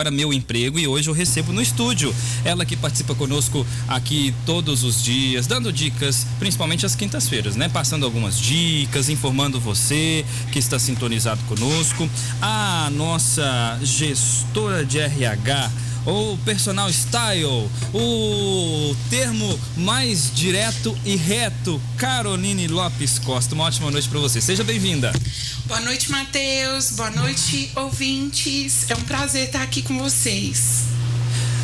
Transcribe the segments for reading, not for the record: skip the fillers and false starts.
para Meu Emprego, e hoje eu recebo no estúdio ela que participa conosco aqui todos os dias, dando dicas, principalmente às quintas-feiras, né? Passando algumas dicas, informando você que está sintonizado conosco. A nossa gestora de RH, ou personal style, o termo mais direto e reto, Caroline Lopes Costa. Uma ótima noite para você. Seja bem-vinda. Boa noite, Matheus. Boa noite, ouvintes. É um prazer estar aqui com vocês.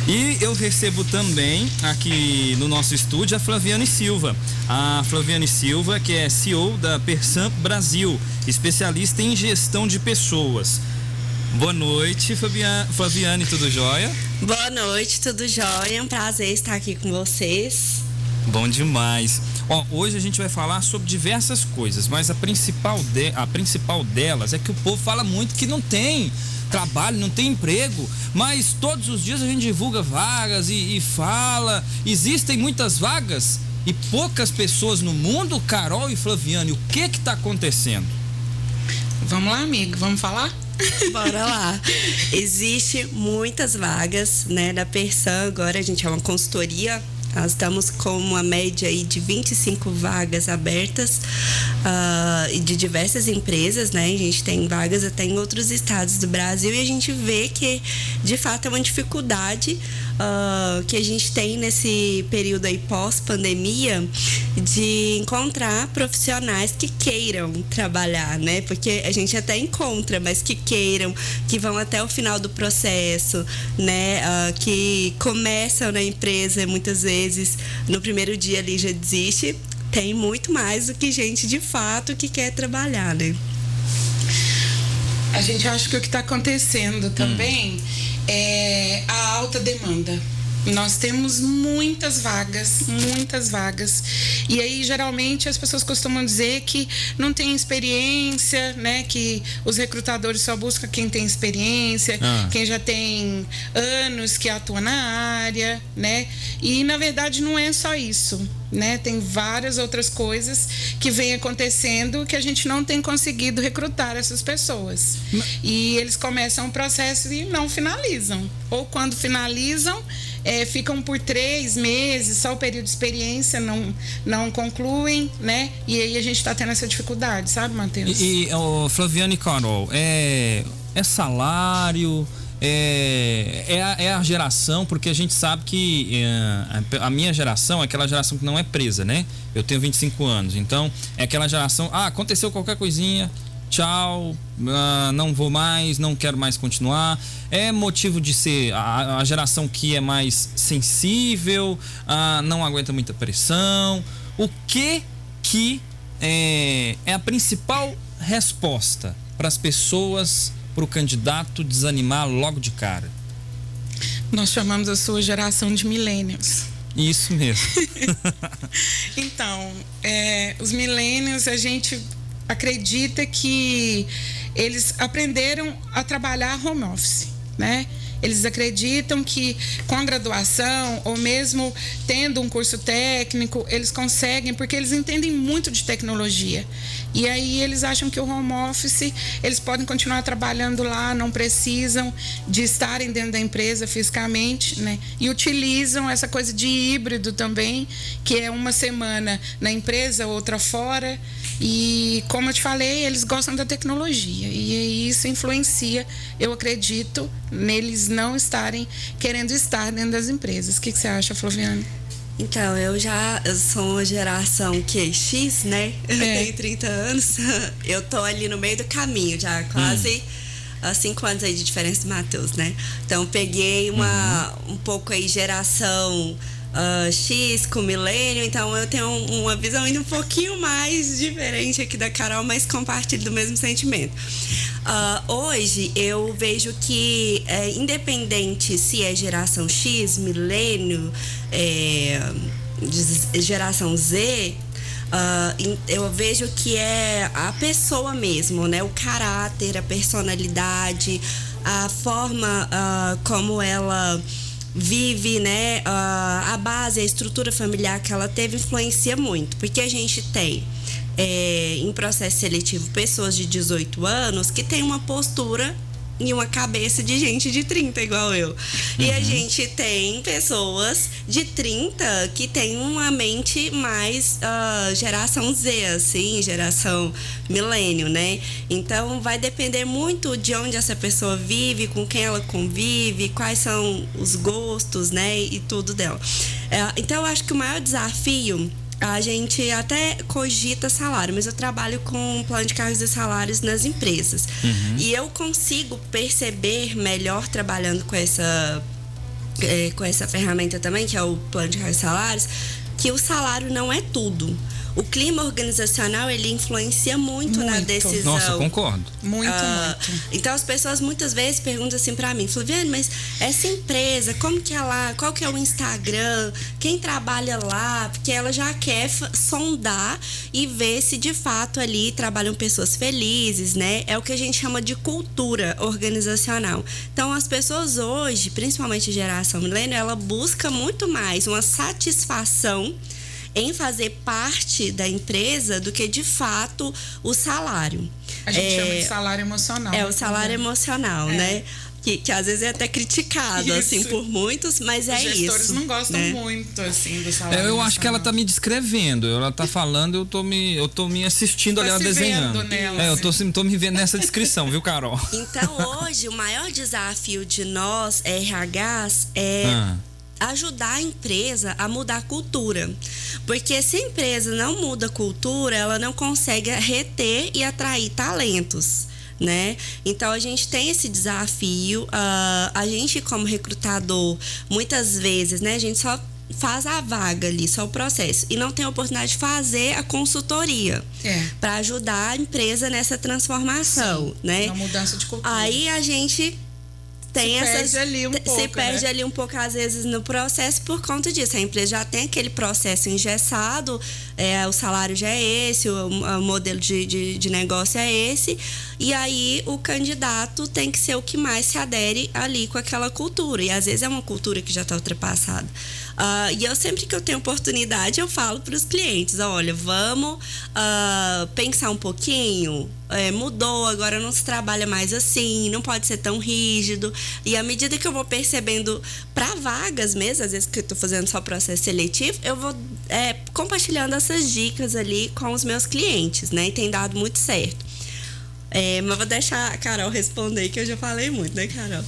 E eu recebo também aqui no nosso estúdio a Flaviane Silva. A Flaviane Silva, que é CEO da Persan Brasil, especialista em gestão de pessoas. Boa noite, Flaviane, tudo jóia? Boa noite, tudo jóia. É um prazer estar aqui com vocês. Bom demais. Hoje a gente vai falar sobre diversas coisas, mas a principal delas é que o povo fala muito que não tem trabalho, não tem emprego, mas todos os dias a gente divulga vagas e fala, existem muitas vagas e poucas pessoas no mundo. Carol e Flaviane, o que está acontecendo? Vamos lá, amigo, vamos falar? Bora lá. Existe muitas vagas, né, da Persan. Agora a gente é uma consultoria. Nós estamos com uma média aí de 25 vagas abertas de diversas empresas, né? A gente tem vagas até em outros estados do Brasil e a gente vê que, de fato, é uma dificuldade que a gente tem nesse período aí pós-pandemia de encontrar profissionais que queiram trabalhar, né? Porque a gente até encontra, mas que queiram, que vão até o final do processo, né? Que começam na empresa muitas vezes, no primeiro dia ali já desiste. Tem muito mais do que gente de fato que quer trabalhar, né? A gente acha que o que está acontecendo também é a alta demanda. Nós temos muitas vagas. E aí, geralmente, as pessoas costumam dizer que não tem experiência, né? Que os recrutadores só buscam quem tem experiência, quem já tem anos que atua na área, né? E, na verdade, não é só isso, né? Tem várias outras coisas que vêm acontecendo que a gente não tem conseguido recrutar essas pessoas. E eles começam o processo e não finalizam. Ou quando finalizam, ficam por 3 meses, só o período de experiência, não concluem, né? E aí a gente está tendo essa dificuldade, sabe, Matheus? Flaviane e Carol, é salário, é a geração, porque a gente sabe que a minha geração é aquela geração que não é presa, né? Eu tenho 25 anos, então é aquela geração, aconteceu qualquer coisinha, tchau, não vou mais, não quero mais continuar. É motivo de ser a geração que é mais sensível, não aguenta muita pressão. O que é a principal resposta para as pessoas, para o candidato desanimar logo de cara? Nós chamamos a sua geração de millennials. Isso mesmo. Então, os millennials, a gente acredita que eles aprenderam a trabalhar home office, né? Eles acreditam que com a graduação ou mesmo tendo um curso técnico, eles conseguem, porque eles entendem muito de tecnologia. E aí eles acham que o home office, eles podem continuar trabalhando lá, não precisam de estarem dentro da empresa fisicamente, né? E utilizam essa coisa de híbrido também, que é uma semana na empresa, outra fora. E, como eu te falei, eles gostam da tecnologia. E isso influencia, eu acredito, neles não estarem querendo estar dentro das empresas. O que você acha, Flaviane? Então, eu sou uma geração X, né? Eu tenho 30 anos. Eu tô ali no meio do caminho, já quase 5 anos aí de diferença do Matheus, né? Então, peguei um pouco aí geração X com milênio, então eu tenho uma visão ainda um pouquinho mais diferente aqui da Carol, mas compartilho do mesmo sentimento. Hoje eu vejo que independente se é geração X, milênio, geração Z, eu vejo que é a pessoa mesmo, né? O caráter, a personalidade, a forma como ela vive, né? A base, a estrutura familiar que ela teve influencia muito, porque a gente tem em processo seletivo pessoas de 18 anos que têm uma postura em uma cabeça de gente de 30, igual eu. E a gente tem pessoas de 30 que tem uma mente mais geração Z, assim, geração milênio, né? Então, vai depender muito de onde essa pessoa vive, com quem ela convive, quais são os gostos, né? E tudo dela. Então, eu acho que o maior desafio... A gente até cogita salário, mas eu trabalho com plano de cargos e salários nas empresas. E eu consigo perceber melhor trabalhando com essa ferramenta também, que é o plano de cargos e salários, que o salário não é tudo. O clima organizacional, ele influencia muito na decisão. Nossa, concordo. Muito. Então, as pessoas muitas vezes perguntam assim pra mim, Flaviane, mas essa empresa, como que é lá? Qual que é o Instagram? Quem trabalha lá? Porque ela já quer sondar e ver se de fato ali trabalham pessoas felizes, né? É o que a gente chama de cultura organizacional. Então, as pessoas hoje, principalmente a geração milênio, ela busca muito mais uma satisfação em fazer parte da empresa do que, de fato, o salário. A gente chama de salário emocional. É o salário emocional, né? Que às vezes é até criticado, assim, por muitos, mas é isso. Os gestores não gostam muito, assim, do salário Eu acho que ela tá me descrevendo. Ela tá falando, eu tô me assistindo ali, ela desenhando. Nela, eu tô me vendo nessa descrição, viu, Carol? Então, hoje, o maior desafio de nós, RHs, é... ajudar a empresa a mudar a cultura. Porque se a empresa não muda a cultura, ela não consegue reter e atrair talentos, né? Então, a gente tem esse desafio. A gente, como recrutador, muitas vezes, né? A gente só faz a vaga ali, só o processo. E não tem a oportunidade de fazer a consultoria para ajudar a empresa nessa transformação, né? Na mudança de cultura. Aí, a gente... se perde ali um pouco, às vezes, no processo por conta disso. A empresa já tem aquele processo engessado, o salário já é esse, o modelo de negócio é esse, e aí o candidato tem que ser o que mais se adere ali com aquela cultura. E às vezes é uma cultura que já está ultrapassada. E eu sempre que eu tenho oportunidade, eu falo para os clientes, olha, vamos pensar um pouquinho, mudou, agora não se trabalha mais assim, não pode ser tão rígido. E à medida que eu vou percebendo para vagas mesmo, às vezes que eu estou fazendo só processo seletivo, eu vou compartilhando essas dicas ali com os meus clientes, né? E tem dado muito certo. Mas vou deixar a Carol responder, que eu já falei muito, né, Carol?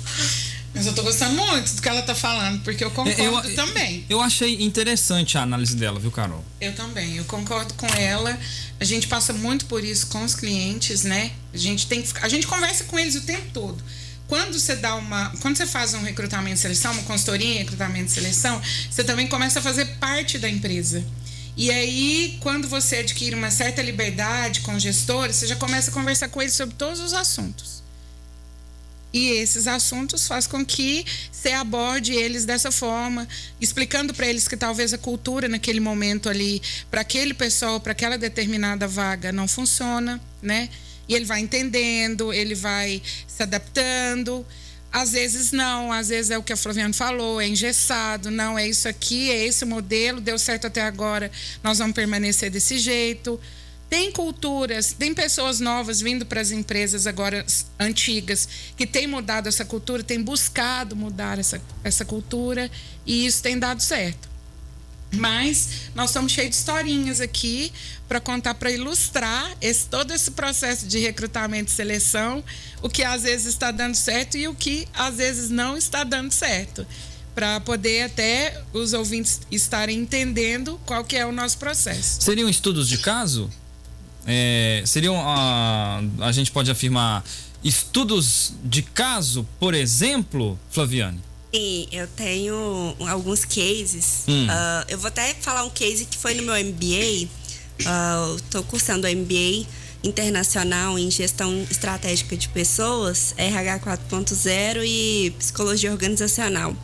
Mas eu tô gostando muito do que ela tá falando, porque eu concordo também. Eu achei interessante a análise dela, viu, Carol? Eu também, eu concordo com ela. A gente passa muito por isso com os clientes, né? A gente conversa com eles o tempo todo. Quando você faz um recrutamento e seleção, uma consultoria em recrutamento e seleção, você também começa a fazer parte da empresa. E aí, quando você adquire uma certa liberdade com os gestores, você já começa a conversar com eles sobre todos os assuntos. E esses assuntos fazem com que você aborde eles dessa forma, explicando para eles que talvez a cultura naquele momento ali, para aquele pessoal, para aquela determinada vaga, não funciona, né? E ele vai entendendo, ele vai se adaptando. Às vezes não, às vezes é o que a Flaviane falou, é engessado, não, é isso aqui, é esse o modelo, deu certo até agora, nós vamos permanecer desse jeito. Tem culturas, tem pessoas novas vindo para as empresas agora antigas que têm mudado essa cultura, têm buscado mudar essa cultura, e isso tem dado certo. Mas nós estamos cheios de historinhas aqui para contar, para ilustrar todo esse processo de recrutamento e seleção, o que às vezes está dando certo e o que às vezes não está dando certo, para poder até os ouvintes estarem entendendo qual que é o nosso processo. Seriam estudos de caso? A gente pode afirmar estudos de caso, por exemplo, Flaviane? Sim, eu tenho alguns cases. Eu vou até falar um case que foi no meu MBA. Estou cursando o MBA Internacional em Gestão Estratégica de Pessoas, RH 4.0 e Psicologia Organizacional,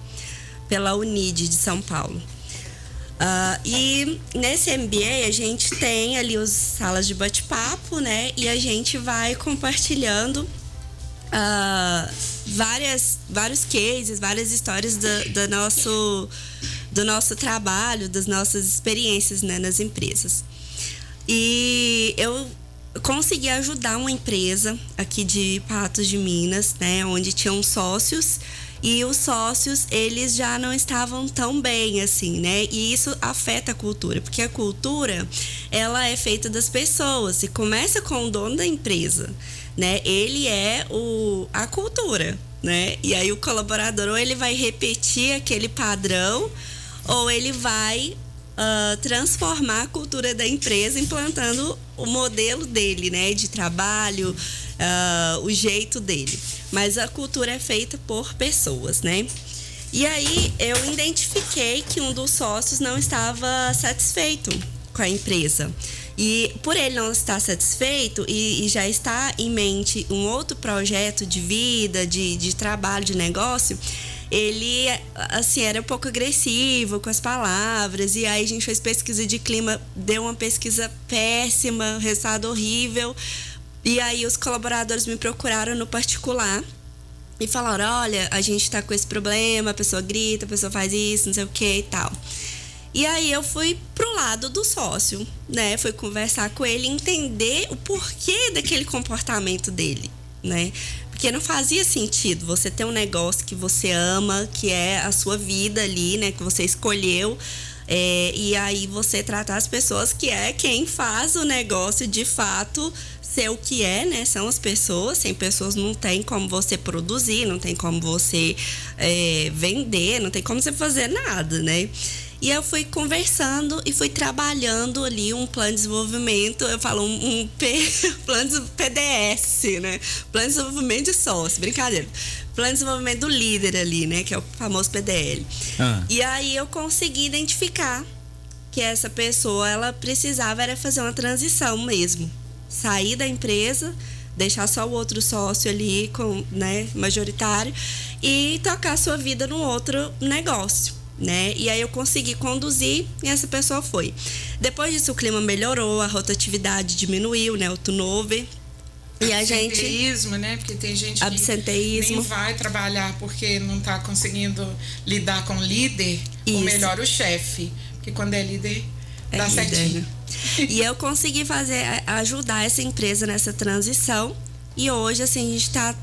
pela UNID de São Paulo. E nesse MBA a gente tem ali as salas de bate-papo, né? E a gente vai compartilhando vários cases, várias histórias do nosso trabalho, das nossas experiências, né, nas empresas. E eu consegui ajudar uma empresa aqui de Patos de Minas, né, onde tinham sócios, e os sócios, eles já não estavam tão bem, assim, né? E isso afeta a cultura, porque a cultura, ela é feita das pessoas e começa com o dono da empresa, né? Ele é a cultura, né? E aí o colaborador, ou ele vai repetir aquele padrão, ou ele vai transformar a cultura da empresa implantando o modelo dele, né? De trabalho, o jeito dele. Mas a cultura é feita por pessoas, né? E aí eu identifiquei que um dos sócios não estava satisfeito com a empresa. E por ele não estar satisfeito e já está em mente um outro projeto de vida, de trabalho, de negócio, ele, assim, era um pouco agressivo com as palavras. E aí a gente fez pesquisa de clima, deu uma pesquisa péssima, resultado horrível. E aí os colaboradores me procuraram no particular e falaram, olha, a gente tá com esse problema, a pessoa grita, a pessoa faz isso, não sei o que e tal. E aí eu fui pro lado do sócio, né? Fui conversar com ele, entender o porquê daquele comportamento dele, né? Porque não fazia sentido você ter um negócio que você ama, que é a sua vida ali, né? Que você escolheu. E aí você tratar as pessoas que é quem faz o negócio de fato ser o que é, né? São as pessoas. Sem pessoas não tem como você produzir, não tem como você vender, não tem como você fazer nada, né? E eu fui conversando e fui trabalhando ali um plano de desenvolvimento, eu falo plano de PDS, né? Plano de desenvolvimento de sócio, brincadeira. Plano de desenvolvimento do líder ali, né? Que é o famoso PDL. E aí eu consegui identificar que essa pessoa, ela precisava era fazer uma transição mesmo. Sair da empresa, deixar só o outro sócio ali, né, majoritário, e tocar a sua vida num outro negócio, né? E aí eu consegui conduzir e essa pessoa foi. Depois disso o clima melhorou, a rotatividade diminuiu, né? O turnover. E a gente... Absenteísmo, né? Porque tem gente que nem vai trabalhar porque não está conseguindo lidar com o líder, ou melhor, o chefe. Porque quando é líder, dá certinho. Né? E eu consegui ajudar essa empresa nessa transição. E hoje, assim, a gente está...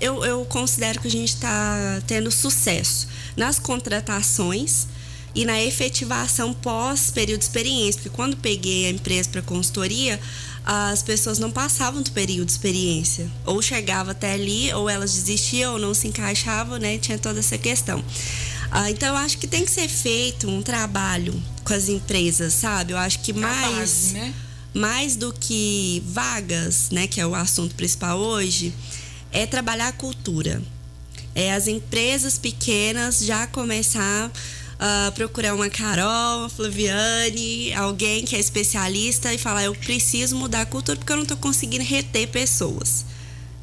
Eu considero que a gente está tendo sucesso nas contratações e na efetivação pós-período de experiência. Porque quando peguei a empresa para consultoria, as pessoas não passavam do período de experiência. Ou chegava até ali, ou elas desistiam, ou não se encaixavam, né? Tinha toda essa questão. Então, eu acho que tem que ser feito um trabalho com as empresas, sabe? Eu acho que mais do que vagas, né? Que é o assunto principal hoje, é trabalhar a cultura. As empresas pequenas já começar a procurar uma Carol, uma Flaviane, alguém que é especialista e falar, eu preciso mudar a cultura porque eu não estou conseguindo reter pessoas,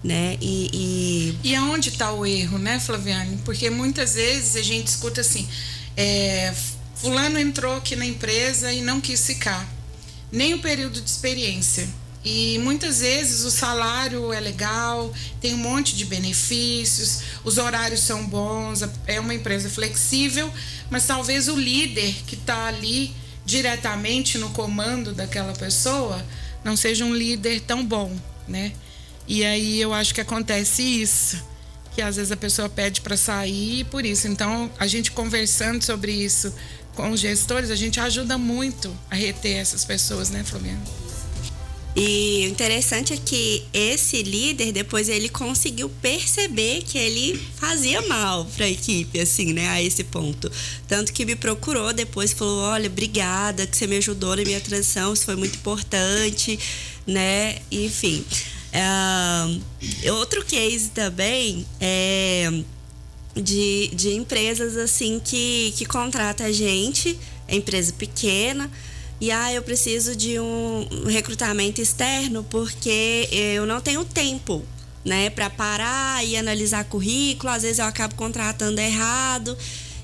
né? E aonde está o erro, né, Flaviane? Porque muitas vezes a gente escuta assim, fulano entrou aqui na empresa e não quis ficar, nem o período de experiência. E muitas vezes o salário é legal, tem um monte de benefícios, os horários são bons, é uma empresa flexível, mas talvez o líder que está ali diretamente no comando daquela pessoa não seja um líder tão bom, né? E aí eu acho que acontece isso, que às vezes a pessoa pede para sair por isso. Então, a gente conversando sobre isso com os gestores, a gente ajuda muito a reter essas pessoas, né, Flaviane? E o interessante é que esse líder, depois ele conseguiu perceber que ele fazia mal para a equipe, assim, né, a esse ponto. Tanto que me procurou depois, falou, olha, obrigada que você me ajudou na minha transição, isso foi muito importante, né, enfim. Outro case também é de empresas, assim, que contrata a gente, é empresa pequena, e eu preciso de um recrutamento externo porque eu não tenho tempo, né, para parar e analisar currículo. Às vezes eu acabo contratando errado.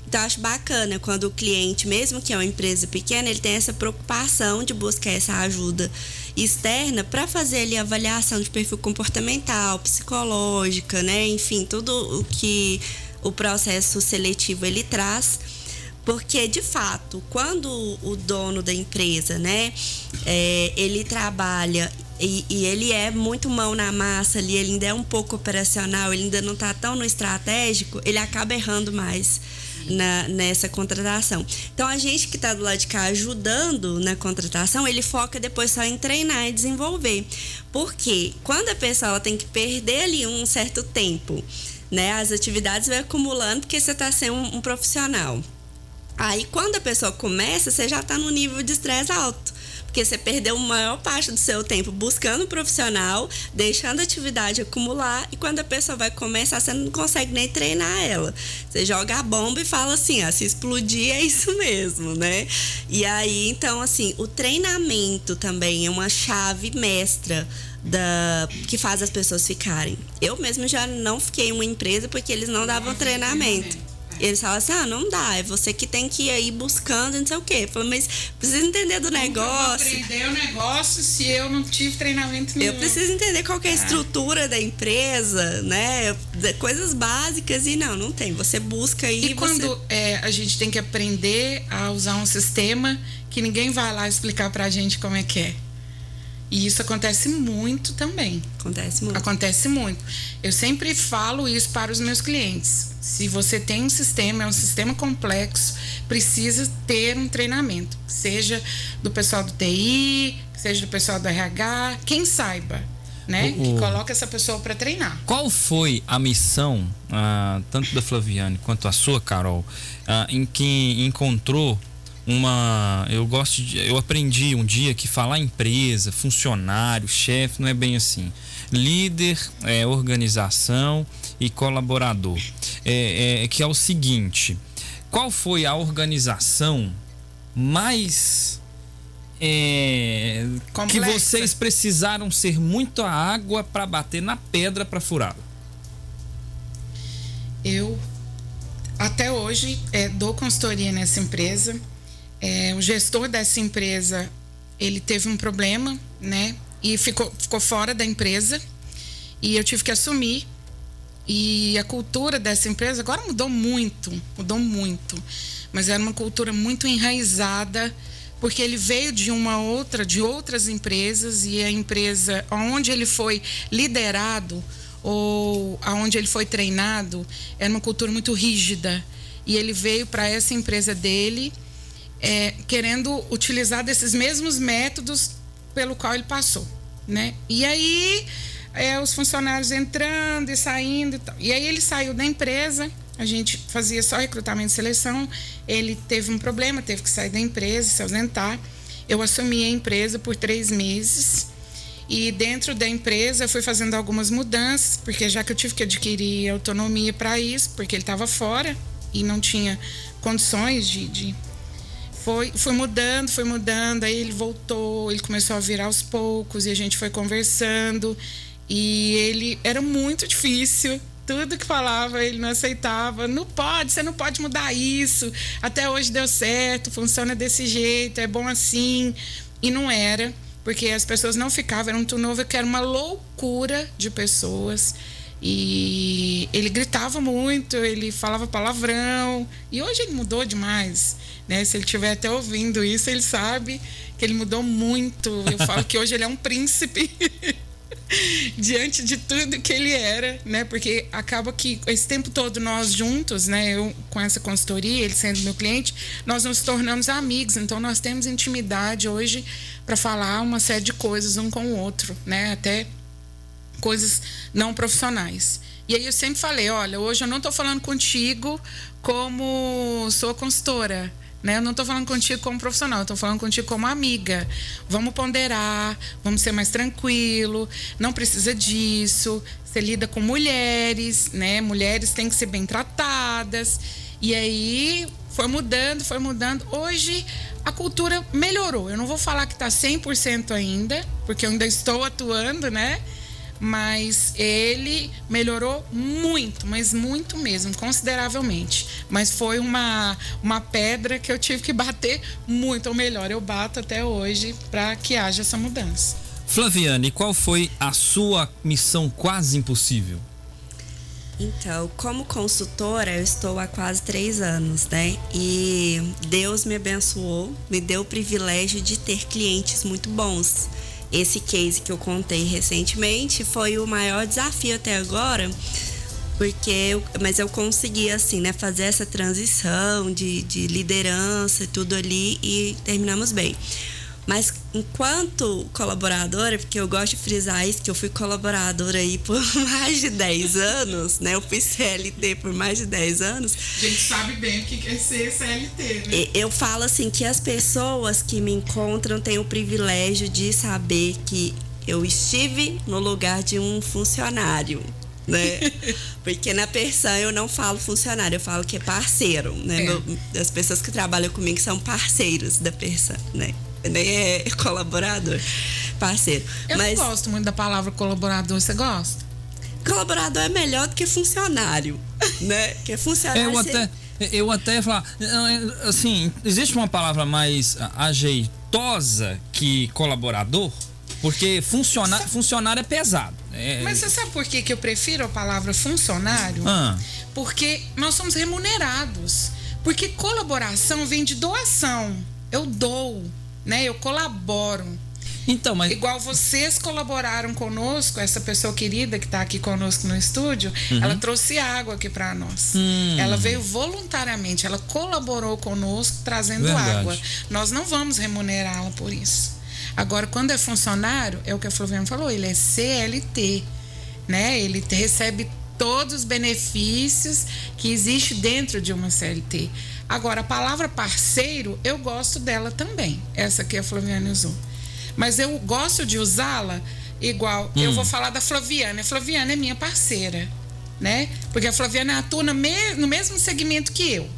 Então, acho bacana quando o cliente, mesmo que é uma empresa pequena, ele tem essa preocupação de buscar essa ajuda externa para fazer ali a avaliação de perfil comportamental, psicológica, né, enfim, tudo o que o processo seletivo ele traz. Porque, de fato, quando o dono da empresa, né, ele trabalha e ele é muito mão na massa ali, ele ainda é um pouco operacional, ele ainda não está tão no estratégico, ele acaba errando mais nessa contratação. Então, a gente que está do lado de cá ajudando na contratação, ele foca depois só em treinar e desenvolver. Porque quando a pessoa ela tem que perder ali um certo tempo, né? As atividades vai acumulando porque você está sendo um profissional. Aí, quando a pessoa começa, você já está no nível de estresse alto. Porque você perdeu a maior parte do seu tempo buscando um profissional, deixando a atividade acumular, e quando a pessoa vai começar, você não consegue nem treinar ela. Você joga a bomba e fala assim, se explodir é isso mesmo, né? E aí, então, assim, o treinamento também é uma chave mestra que faz as pessoas ficarem. Eu mesmo já não fiquei em uma empresa porque eles não davam treinamento. Eles falam assim, não dá, é você que tem que ir aí buscando, não sei o quê. Eu falo, mas precisa entender do negócio. Eu vou aprender o negócio se eu não tive treinamento nenhum. Eu preciso entender qual que é a estrutura da empresa, né? Coisas básicas, e não tem. Você busca aí. E quando a gente tem que aprender a usar um sistema que ninguém vai lá explicar pra gente como é que é. E isso acontece muito também. Acontece muito. Eu sempre falo isso para os meus clientes. Se você tem um sistema, é um sistema complexo, precisa ter um treinamento. Seja do pessoal do TI, seja do pessoal do RH, quem saiba, né? Que coloca essa pessoa para treinar. Qual foi a missão, tanto da Flaviane quanto a sua, Carol, em que encontrou eu aprendi um dia que falar empresa, funcionário, chefe, não é bem assim. Líder, organização e colaborador. Que é o seguinte: qual foi a organização mais que vocês precisaram ser muito a água para bater na pedra para furá-la? Eu até hoje dou consultoria nessa empresa. O gestor dessa empresa, ele teve um problema, né? E ficou fora da empresa. E eu tive que assumir. E a cultura dessa empresa agora mudou muito. Mas era uma cultura muito enraizada, porque ele veio de outras empresas, e a empresa onde ele foi liderado ou aonde ele foi treinado era uma cultura muito rígida. E ele veio para essa empresa dele querendo utilizar desses mesmos métodos pelo qual ele passou, né? E aí os funcionários entrando e saindo e tal. E aí ele saiu da empresa, a gente fazia só recrutamento e seleção, ele teve um problema, teve que sair da empresa, se ausentar. Eu assumi a empresa por 3 meses, e dentro da empresa eu fui fazendo algumas mudanças, porque já que eu tive que adquirir autonomia para isso, porque ele estava fora e não tinha condições Foi mudando, aí ele voltou, ele começou a vir aos poucos, e a gente foi conversando, e ele era muito difícil, tudo que falava ele não aceitava. Você não pode mudar isso, até hoje deu certo, funciona desse jeito, é bom assim. E não era, porque as pessoas não ficavam, era um turnover que era uma loucura de pessoas. E ele gritava muito, ele falava palavrão, e hoje ele mudou demais, né? Se ele estiver até ouvindo isso, ele sabe que ele mudou muito. Eu falo que hoje ele é um príncipe diante de tudo que ele era, né? Porque acaba que esse tempo todo nós juntos, né? Eu com essa consultoria, ele sendo meu cliente, nós nos tornamos amigos, então nós temos intimidade hoje para falar uma série de coisas um com o outro, né? Até coisas não profissionais. E aí eu sempre falei, olha, hoje eu não estou falando contigo como sua consultora, né? Eu não estou falando contigo como profissional, eu estou falando contigo como amiga. Vamos ponderar, vamos ser mais tranquilo, não precisa disso. Você lida com mulheres, né? Mulheres têm que ser bem tratadas. E aí foi mudando. Hoje a cultura melhorou. Eu não vou falar que está 100% ainda, porque eu ainda estou atuando, né? Mas ele melhorou muito, mas muito mesmo, consideravelmente. Mas foi uma pedra que eu tive que bater muito, ou melhor, eu bato até hoje para que haja essa mudança. Flaviane, qual foi a sua missão quase impossível? Então, como consultora, eu estou há quase 3 anos, né? E Deus me abençoou, me deu o privilégio de ter clientes muito bons. esse case que eu contei recentemente foi o maior desafio até agora, mas eu consegui, assim, né, fazer essa transição de liderança e tudo ali e terminamos bem. Mas enquanto colaboradora, porque eu gosto de frisar isso, que eu fui colaboradora aí por mais de 10 anos, né? Eu fui CLT por mais de 10 anos. A gente sabe bem o que é ser CLT, né? Eu falo assim que as pessoas que me encontram têm o privilégio de saber que eu estive no lugar de um funcionário, né? Porque na Persan eu não falo funcionário, eu falo que é parceiro, né? As pessoas que trabalham comigo são parceiros da Persan, né? Nem é colaborador, parceiro. Eu não gosto muito da palavra colaborador, você gosta? Colaborador é melhor do que funcionário, né? Que funcionário eu até falar, assim, existe uma palavra mais ajeitosa que colaborador? Porque funcionário é pesado. Mas você sabe por que eu prefiro a palavra funcionário? Porque nós somos remunerados. Porque colaboração vem de doação. Eu dou, né? Eu colaboro. Então, mas... Igual vocês colaboraram conosco, essa pessoa querida que está aqui conosco no estúdio, ela trouxe água aqui para nós. Ela veio voluntariamente, ela colaborou conosco trazendo água. Nós não vamos remunerá-la por isso. Agora, quando é funcionário, é o que a Flaviana falou, ele é CLT, né? Ele recebe todos os benefícios que existem dentro de uma CLT. Agora, a palavra parceiro, eu gosto dela também, essa que a Flaviana usou. Mas eu gosto de usá-la igual, eu vou falar da Flaviana. A Flaviana é minha parceira, né? Porque a Flaviana atua no mesmo segmento que eu.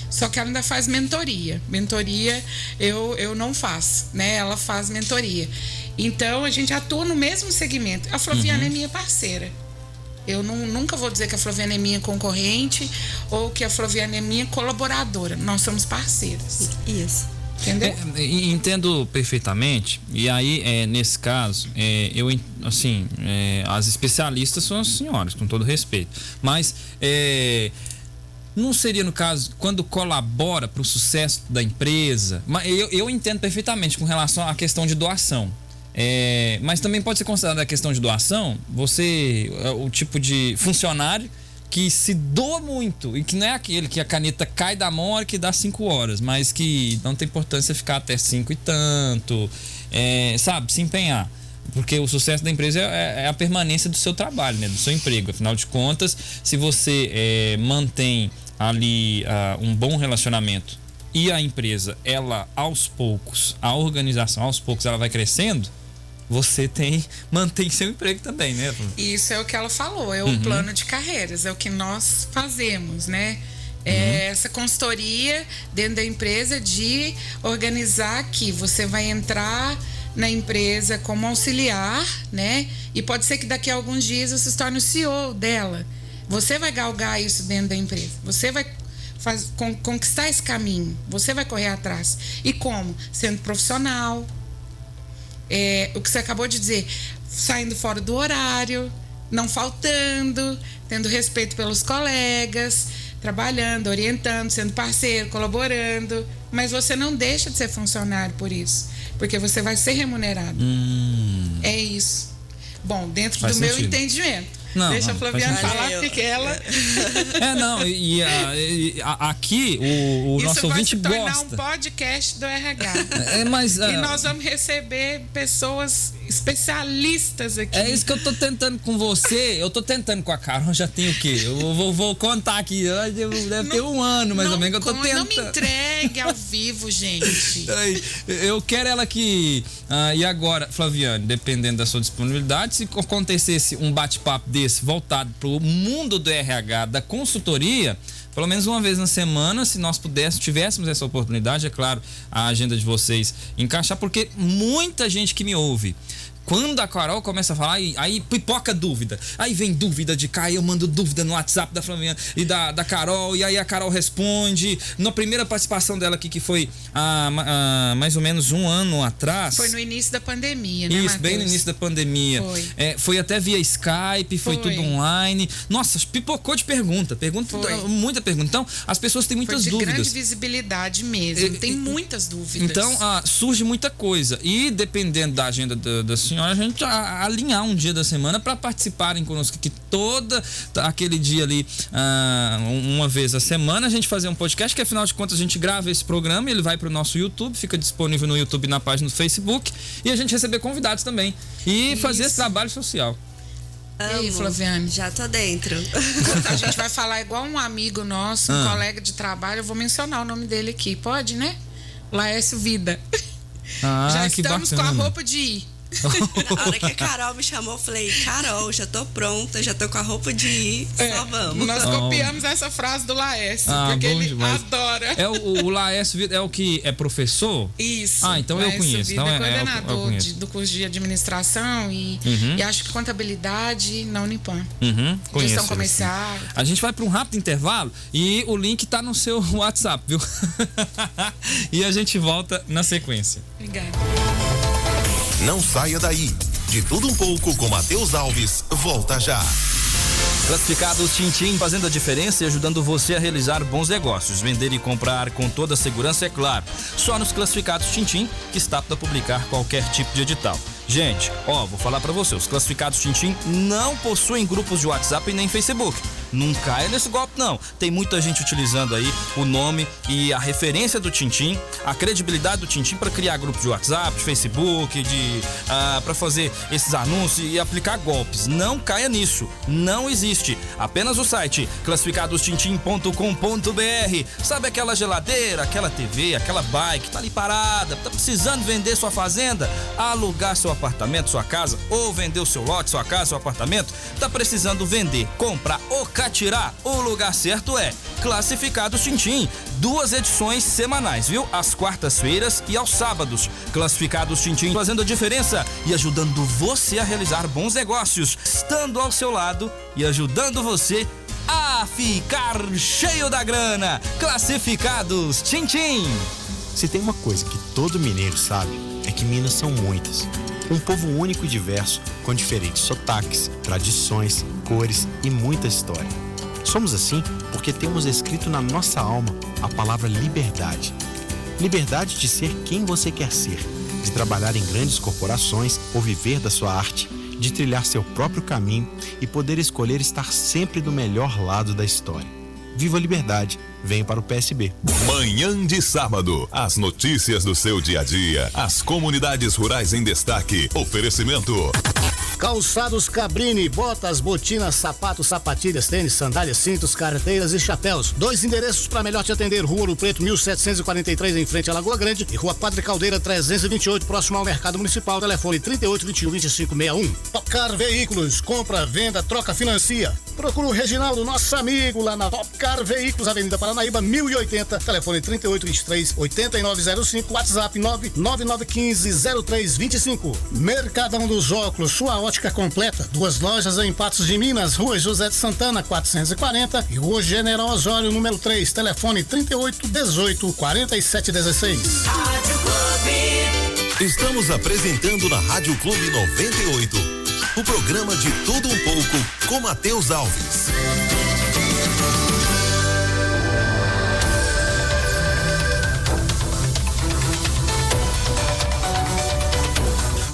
Só que ela ainda faz mentoria. Mentoria eu não faço, né? Ela faz mentoria. Então, a gente atua no mesmo segmento. A Flaviana é minha parceira. Eu nunca vou dizer que a Flaviana é minha concorrente ou que a Flaviana é minha colaboradora. Nós somos parceiras. Isso. Entendeu? Entendo perfeitamente. E aí, nesse caso, as especialistas são as senhoras, com todo respeito. Mas não seria, no caso, quando colabora para o sucesso da empresa? Mas eu entendo perfeitamente com relação à questão de doação. Mas também pode ser considerada a questão de doação, você, o tipo de funcionário que se doa muito e que não é aquele que a caneta cai da mão e que dá 5 horas, mas que não tem importância ficar até 5 e tanto, sabe, se empenhar. Porque o sucesso da empresa é a permanência do seu trabalho, né, do seu emprego. Afinal de contas, se você mantém ali um bom relacionamento e a empresa, ela aos poucos, a organização aos poucos, ela vai crescendo, você mantém seu emprego também, né? Isso é o que ela falou, é o plano de carreiras, é o que nós fazemos, né? Essa consultoria dentro da empresa de organizar que você vai entrar na empresa como auxiliar, né? E pode ser que daqui a alguns dias você se torne o CEO dela. Você vai galgar isso dentro da empresa. Você vai conquistar esse caminho. Você vai correr atrás. E como? Sendo profissional. O que você acabou de dizer, saindo fora do horário, não faltando, tendo respeito pelos colegas, trabalhando, orientando, sendo parceiro, colaborando, mas você não deixa de ser funcionário por isso, porque você vai ser remunerado. É isso. Bom, dentro do meu entendimento. Deixa a Flaviana falar, porque ela... aqui o nosso ouvinte gosta. Isso vai se tornar um podcast do RH. E nós vamos receber pessoas especialistas aqui. É isso que eu tô tentando com você. Eu tô tentando com a Carol, já tem o quê? Eu vou contar aqui. Deve ter um ano, mais ou menos, que eu tô tentando. Não me entregue ao vivo, gente. Eu quero ela aqui. E agora, Flaviane, dependendo da sua disponibilidade, se acontecesse um bate-papo desse voltado para o mundo do RH, da consultoria, pelo menos uma vez na semana, se nós tivéssemos essa oportunidade, é claro, a agenda de vocês encaixar, porque muita gente que me ouve Quando a Carol começa a falar, aí pipoca dúvida. Aí vem dúvida de cá, aí eu mando dúvida no WhatsApp da Flaviana e da Carol, e aí a Carol responde. Na primeira participação dela aqui, que foi há mais ou menos um ano atrás. Foi no início da pandemia, né, Isso, Matheus? bem no início da pandemia. Foi até via Skype, foi tudo online. Nossa, pipocou de pergunta, muita pergunta. Então, as pessoas têm muitas dúvidas. Grande visibilidade mesmo, tem muitas dúvidas. Então, surge muita coisa. E dependendo da agenda da senhora, a gente alinhar um dia da semana para participarem conosco aqui toda aquele dia ali, uma vez a semana, a gente fazer um podcast, que afinal de contas a gente grava esse programa, ele vai para o nosso YouTube, fica disponível no YouTube, na página do Facebook, e a gente receber convidados também. E fazer esse trabalho social. E aí, Flaviane? Já tô dentro. A gente vai falar igual um amigo nosso, um colega de trabalho, eu vou mencionar o nome dele aqui, pode, né? Laércio Vida. Já estamos com a roupa de ir. Na hora que a Carol me chamou, eu falei, Carol, já tô pronta, já tô com a roupa de ir, só vamos. Nós copiamos essa frase do Laércio, porque ele adora. O Laércio é o que é professor? Isso. Então eu conheço. Então é coordenador do curso de administração e acho que contabilidade na Unipan. Conheço. Gestão comercial. A gente vai para um rápido intervalo e o link tá no seu WhatsApp, viu? E a gente volta na sequência. Obrigada. Não saia daí. De tudo um pouco com Matheus Alves. Volta já. Classificados Tintim, fazendo a diferença e ajudando você a realizar bons negócios. Vender e comprar com toda a segurança, é claro. Só nos Classificados Tintim que está apto a publicar qualquer tipo de edital. Gente, vou falar pra você, os Classificados Tintim não possuem grupos de WhatsApp e nem Facebook. Não caia nesse golpe, não. Tem muita gente utilizando aí o nome e a referência do Tintim, a credibilidade do Tintim para criar grupos de WhatsApp, de Facebook, para fazer esses anúncios e aplicar golpes. Não caia nisso. Não existe. Apenas o site classificadostintim.com.br. Sabe aquela geladeira, aquela TV, aquela bike, tá ali parada, tá precisando vender sua fazenda, alugar seu apartamento, sua casa, ou vender o seu lote, sua casa, seu apartamento, tá precisando vender, comprar ou tirar, o lugar certo é Classificados Tintim. 2 edições semanais, viu? Às quartas-feiras e aos sábados. Classificados Tintim, fazendo a diferença e ajudando você a realizar bons negócios, estando ao seu lado e ajudando você a ficar cheio da grana. Classificados Tintim. Se tem uma coisa que todo mineiro sabe, é que Minas são muitas. Um povo único e diverso, com diferentes sotaques, tradições, cores e muita história. Somos assim porque temos escrito na nossa alma a palavra liberdade. Liberdade de ser quem você quer ser, de trabalhar em grandes corporações ou viver da sua arte, de trilhar seu próprio caminho e poder escolher estar sempre do melhor lado da história. Viva a liberdade, venha para o PSB. Manhã de sábado, as notícias do seu dia a dia, as comunidades rurais em destaque. Oferecimento Calçados Cabrini, botas, botinas, sapatos, sapatilhas, tênis, sandálias, cintos, carteiras e chapéus. 2 endereços para melhor te atender: Rua Ouro Preto 1743, em frente à Lagoa Grande, e Rua Padre Caldeira 328, próximo ao Mercado Municipal. Telefone 3821-2561. Topcar Veículos, compra, venda, troca, financia. Procura o Reginaldo, nosso amigo, lá na Topcar Veículos, Avenida Paranaíba 1080, telefone 3823-8905, WhatsApp 99915-0325. Mercadão dos Óculos, sua ótica completa. 2 lojas em Patos de Minas, Rua José de Santana 440 e Rua General Osório número 3, telefone 3818-4716. Estamos apresentando na Rádio Clube 98 o programa de tudo um pouco com Matheus Alves.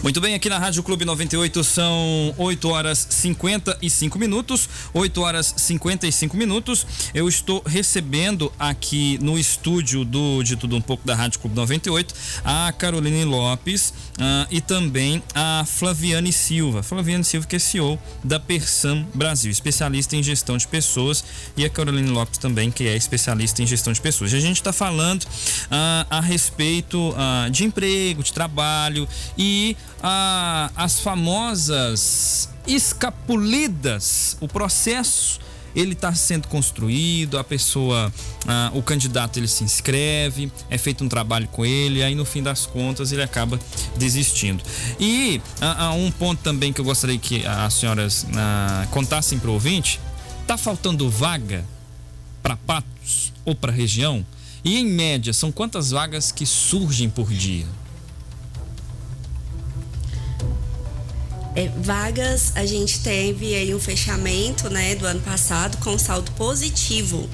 Muito bem, aqui na Rádio Clube 98 são 8h55. 8h55. Eu estou recebendo aqui no estúdio de Tudo Um Pouco da Rádio Clube 98 a Caroline Lopes e também a Flaviane Silva. Flaviane Silva, que é CEO da Persam Brasil, especialista em gestão de pessoas, e a Caroline Lopes também, que é especialista em gestão de pessoas. E a gente está falando a respeito de emprego, de trabalho e as famosas escapulidas, o processo ele está sendo construído, a pessoa, o candidato ele se inscreve, é feito um trabalho com ele, aí no fim das contas ele acaba desistindo. E um ponto também que eu gostaria que as senhoras contassem para o ouvinte: tá faltando vaga para Patos ou para a região? E em média, são quantas vagas que surgem por dia? Vagas, a gente teve aí um fechamento, né, do ano passado com saldo positivo.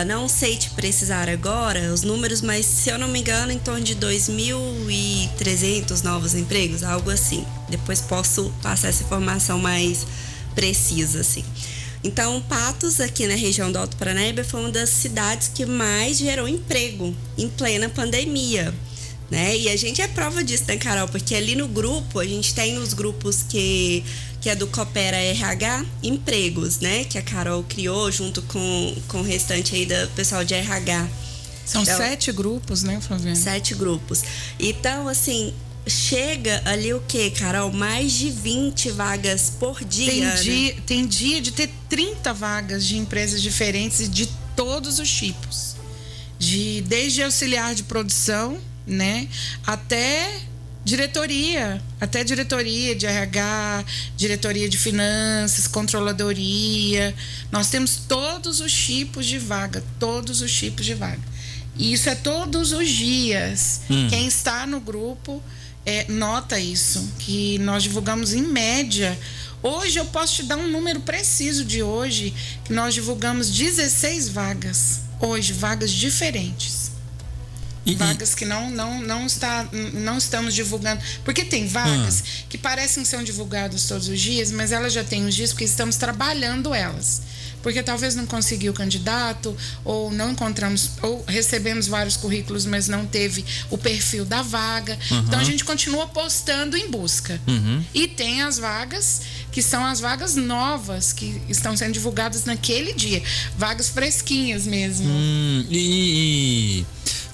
Não sei te precisar agora os números, mas se eu não me engano, em torno de 2.300 novos empregos, algo assim. Depois posso passar essa informação mais precisa, assim. Então, Patos, aqui na região do Alto Paranaíba, foi uma das cidades que mais gerou emprego em plena pandemia, né? E a gente é prova disso, né, Carol? Porque ali no grupo, a gente tem os grupos que é do Coopera RH, empregos, né? Que a Carol criou junto com o restante aí do pessoal de RH. São então, 7 grupos, né, Flaviana? 7 grupos. Então, assim, chega ali o quê, Carol? Mais de 20 vagas por dia. Tem dia de ter 30 vagas de empresas diferentes e de todos os tipos. Desde auxiliar de produção, né, até diretoria de RH, diretoria de finanças, controladoria. Nós temos todos os tipos de vaga, E isso é todos os dias. Quem está no grupo nota isso, que nós divulgamos em média. Hoje eu posso te dar um número preciso de hoje, que nós divulgamos 16 vagas. Hoje, vagas diferentes. Vagas que não estamos divulgando. Porque tem vagas que parecem ser divulgadas todos os dias, mas elas já têm os dias porque estamos trabalhando elas. Porque talvez não conseguiu o candidato, ou não encontramos, ou recebemos vários currículos, mas não teve o perfil da vaga. Então a gente continua postando em busca. E tem as vagas que são as vagas novas que estão sendo divulgadas naquele dia. Vagas fresquinhas mesmo.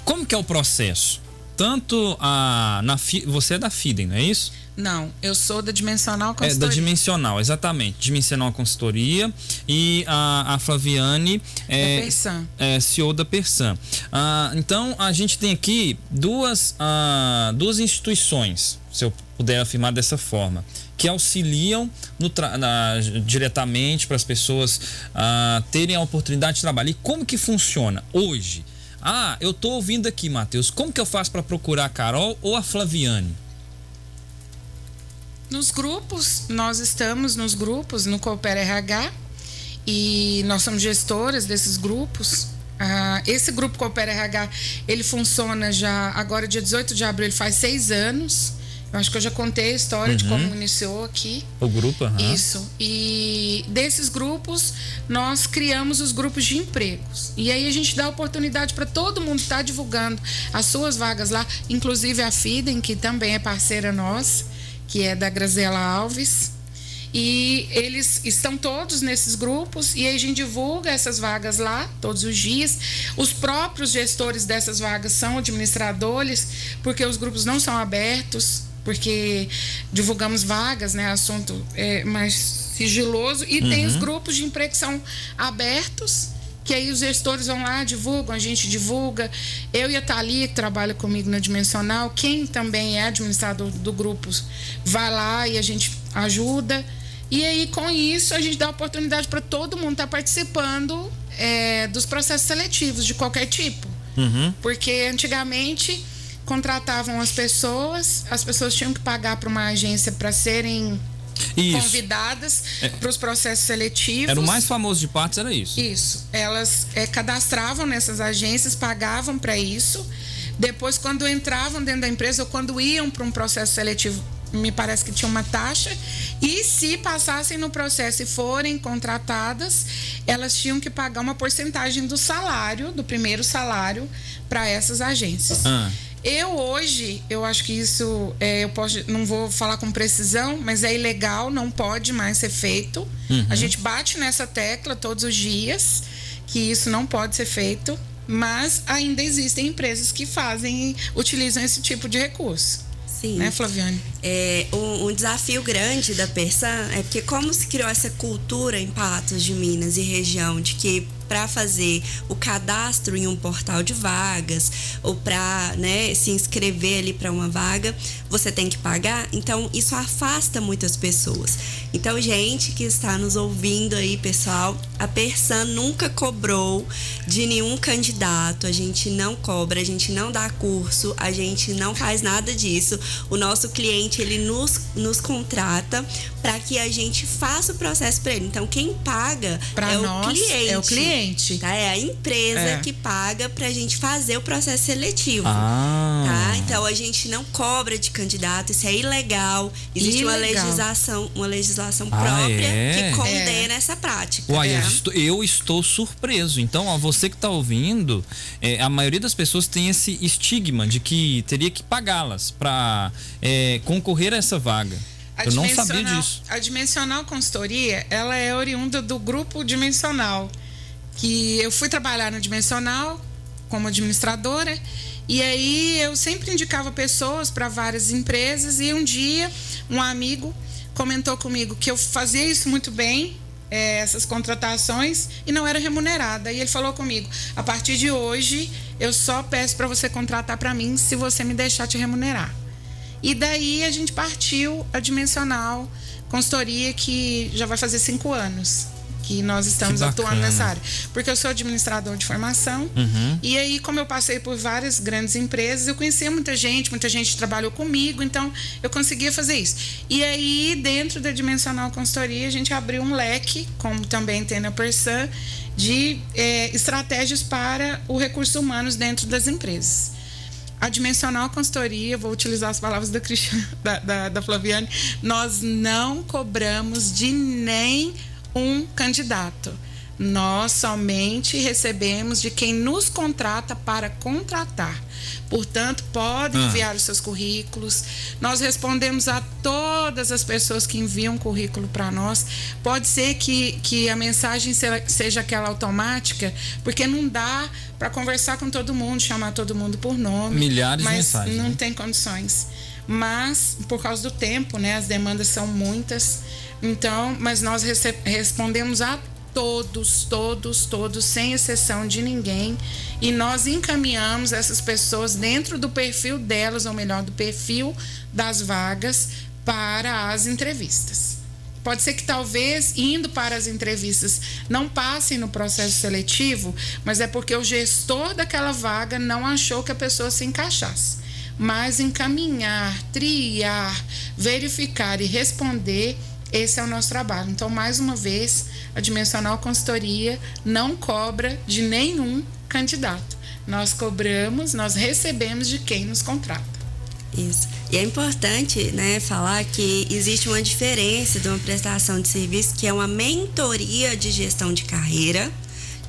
Como que é o processo? Tanto você é da FIDEM, não é isso? Não, eu sou da Dimensional Consultoria. Da Dimensional, exatamente. Dimensional Consultoria. E a Flaviane é CEO da Persan. Então, a gente tem aqui duas instituições, se eu puder afirmar dessa forma, que auxiliam diretamente para as pessoas terem a oportunidade de trabalho. E como que funciona hoje? Eu tô ouvindo aqui, Matheus. Como que eu faço para procurar a Carol ou a Flaviane? Nos grupos, nós estamos nos grupos, no Coopera RH, e nós somos gestoras desses grupos. Esse grupo Coopera RH, ele funciona já, agora dia 18 de abril, ele faz 6 anos. Eu acho que eu já contei a história de como iniciou aqui. O grupo, Isso. E desses grupos, nós criamos os grupos de empregos. E aí a gente dá oportunidade para todo mundo estar divulgando as suas vagas lá, inclusive a FIDEM, que também é parceira nossa, que é da Graziela Alves. E eles estão todos nesses grupos e aí a gente divulga essas vagas lá todos os dias. Os próprios gestores dessas vagas são administradores, porque os grupos não são abertos, porque divulgamos vagas, né? Assunto mais sigiloso. E tem os grupos de emprego que são abertos, que aí os gestores vão lá, divulgam, a gente divulga. Eu e a Thalia, que trabalha comigo na Dimensional, quem também é administrador do grupo, vai lá e a gente ajuda. E aí, com isso, a gente dá oportunidade para todo mundo estar participando dos processos seletivos de qualquer tipo. Porque antigamente contratavam as pessoas tinham que pagar para uma agência para serem convidadas para os processos seletivos. Era o mais famoso de Patos, era isso. Isso. Elas cadastravam nessas agências, pagavam para isso. Depois, quando entravam dentro da empresa ou quando iam para um processo seletivo, me parece que tinha uma taxa. E se passassem no processo e forem contratadas, elas tinham que pagar uma porcentagem do salário, do primeiro salário, para essas agências. Eu acho que isso, não vou falar com precisão, mas é ilegal, não pode mais ser feito. A gente bate nessa tecla todos os dias, que isso não pode ser feito, mas ainda existem empresas que utilizam esse tipo de recurso. Sim. Né, Flaviane? Um desafio grande da Persan é porque como se criou essa cultura em Patos de Minas e região de que para fazer o cadastro em um portal de vagas ou para, né, se inscrever ali para uma vaga, você tem que pagar. Então, isso afasta muitas pessoas. Então, gente que está nos ouvindo aí, pessoal, a Persan nunca cobrou de nenhum candidato. A gente não cobra, a gente não dá curso, a gente não faz nada disso. O nosso cliente, ele nos contrata para que a gente faça o processo para ele. Então, quem paga pra nós, o cliente. É o cliente. Tá? É a empresa que paga pra gente fazer o processo seletivo. Tá? Então a gente não cobra de candidato, isso é ilegal. Existe uma legislação própria que condena essa prática. Uai, eu estou surpreso. Então, ó, você que está ouvindo, a maioria das pessoas tem esse estigma de que teria que pagá-las para concorrer a essa vaga. Eu não sabia disso. A Dimensional Consultoria, ela é oriunda do Grupo Dimensional, que eu fui trabalhar na Dimensional como administradora, e aí eu sempre indicava pessoas para várias empresas, e um dia um amigo comentou comigo que eu fazia isso muito bem, essas contratações, e não era remunerada. E ele falou comigo: a partir de hoje eu só peço para você contratar para mim se você me deixar te remunerar. E daí a gente partiu a Dimensional Consultoria, que já vai fazer 5 anos que nós estamos atuando nessa área. Porque eu sou administrador de formação, e aí, como eu passei por várias grandes empresas, eu conhecia muita gente trabalhou comigo, então eu conseguia fazer isso. E aí, dentro da Dimensional Consultoria, a gente abriu um leque, como também tem na Persan, de estratégias para o recurso humanos dentro das empresas. A Dimensional Consultoria, vou utilizar as palavras da Flaviane, nós não cobramos de nem um candidato. Nós somente recebemos de quem nos contrata para contratar. Portanto, podem enviar os seus currículos. Nós respondemos a todas as pessoas que enviam currículo para nós. Pode ser que a mensagem seja aquela automática, porque não dá para conversar com todo mundo, chamar todo mundo por nome. Milhares de mensagens. Não tem condições. Mas, por causa do tempo, né, as demandas são muitas. Então, mas nós respondemos a todos, sem exceção de ninguém, e nós encaminhamos essas pessoas dentro do perfil delas, ou melhor, do perfil das vagas, para as entrevistas. Pode ser que talvez, indo para as entrevistas, não passem no processo seletivo, mas é porque o gestor daquela vaga não achou que a pessoa se encaixasse. Mas encaminhar, triar, verificar e responder, esse é o nosso trabalho. Então, mais uma vez, a Dimensional Consultoria não cobra de nenhum candidato. Nós cobramos, nós recebemos de quem nos contrata. Isso. E é importante, né, falar que existe uma diferença de uma prestação de serviço, que é uma mentoria de gestão de carreira,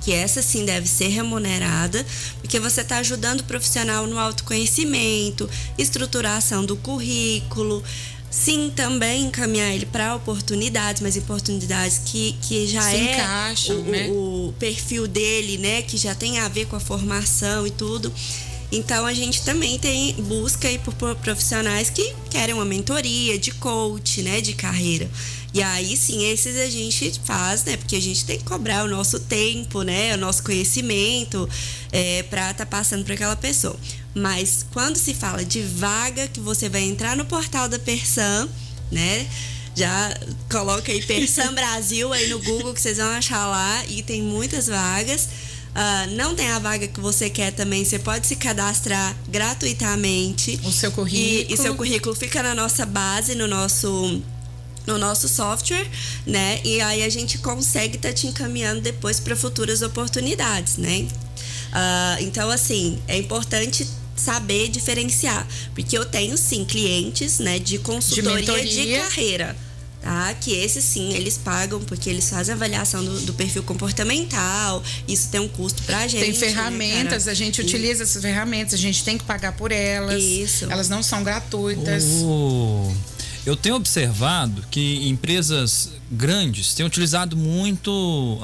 que essa sim deve ser remunerada, porque você está ajudando o profissional no autoconhecimento, estruturação do currículo. Sim, também encaminhar ele para oportunidades, mas oportunidades que já encaixam, né? O perfil dele, né? Que já tem a ver com a formação e tudo. Então, a gente também busca aí por profissionais que querem uma mentoria de coach, né? De carreira. E aí, sim, esses a gente faz, né? Porque a gente tem que cobrar o nosso tempo, né? O nosso conhecimento para estar passando para aquela pessoa. Mas quando se fala de vaga, que você vai entrar no portal da Persan, né? Já coloca aí Persan Brasil aí no Google, que vocês vão achar lá, e tem muitas vagas. Não tem a vaga que você quer também, você pode se cadastrar gratuitamente. O seu currículo. E seu currículo fica na nossa base, no nosso software, né? E aí a gente consegue estar te encaminhando depois para futuras oportunidades, né? Então, assim, é importante saber diferenciar, porque eu tenho sim clientes, né, de consultoria de carreira, tá? Que esses sim, eles pagam porque eles fazem avaliação do perfil comportamental, isso tem um custo pra gente. Tem ferramentas, né, a gente utiliza essas ferramentas, a gente tem que pagar por elas. Isso. Elas não são gratuitas. Eu tenho observado que empresas grandes têm utilizado muito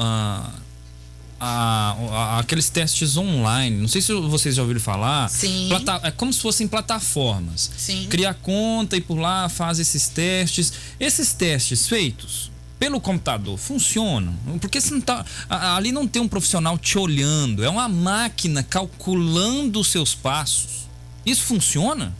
aqueles testes online. Não sei se vocês já ouviram falar. Sim. É como se fossem plataformas. Sim. Cria conta e por lá faz esses testes. Esses testes feitos pelo computador funcionam? Porque você não tá, ali não tem um profissional te olhando. É uma máquina calculando os seus passos. Isso funciona?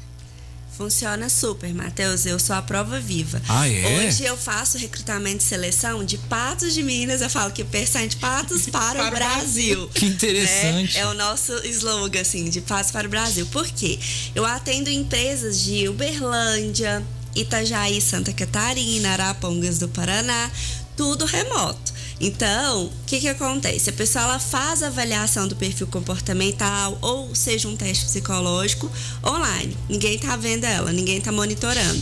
Funciona super, Matheus. Eu sou a prova viva. Ah, é? Hoje eu faço recrutamento e seleção de Patos de Minas. Eu falo que percente Patos para o Brasil. Que interessante. É o nosso slogan, assim, de Patos para o Brasil. Por quê? Eu atendo empresas de Uberlândia, Itajaí, Santa Catarina, Arapongas do Paraná, tudo remoto. Então, o que acontece? A pessoa ela faz a avaliação do perfil comportamental, ou seja, um teste psicológico online. Ninguém tá vendo ela, ninguém tá monitorando.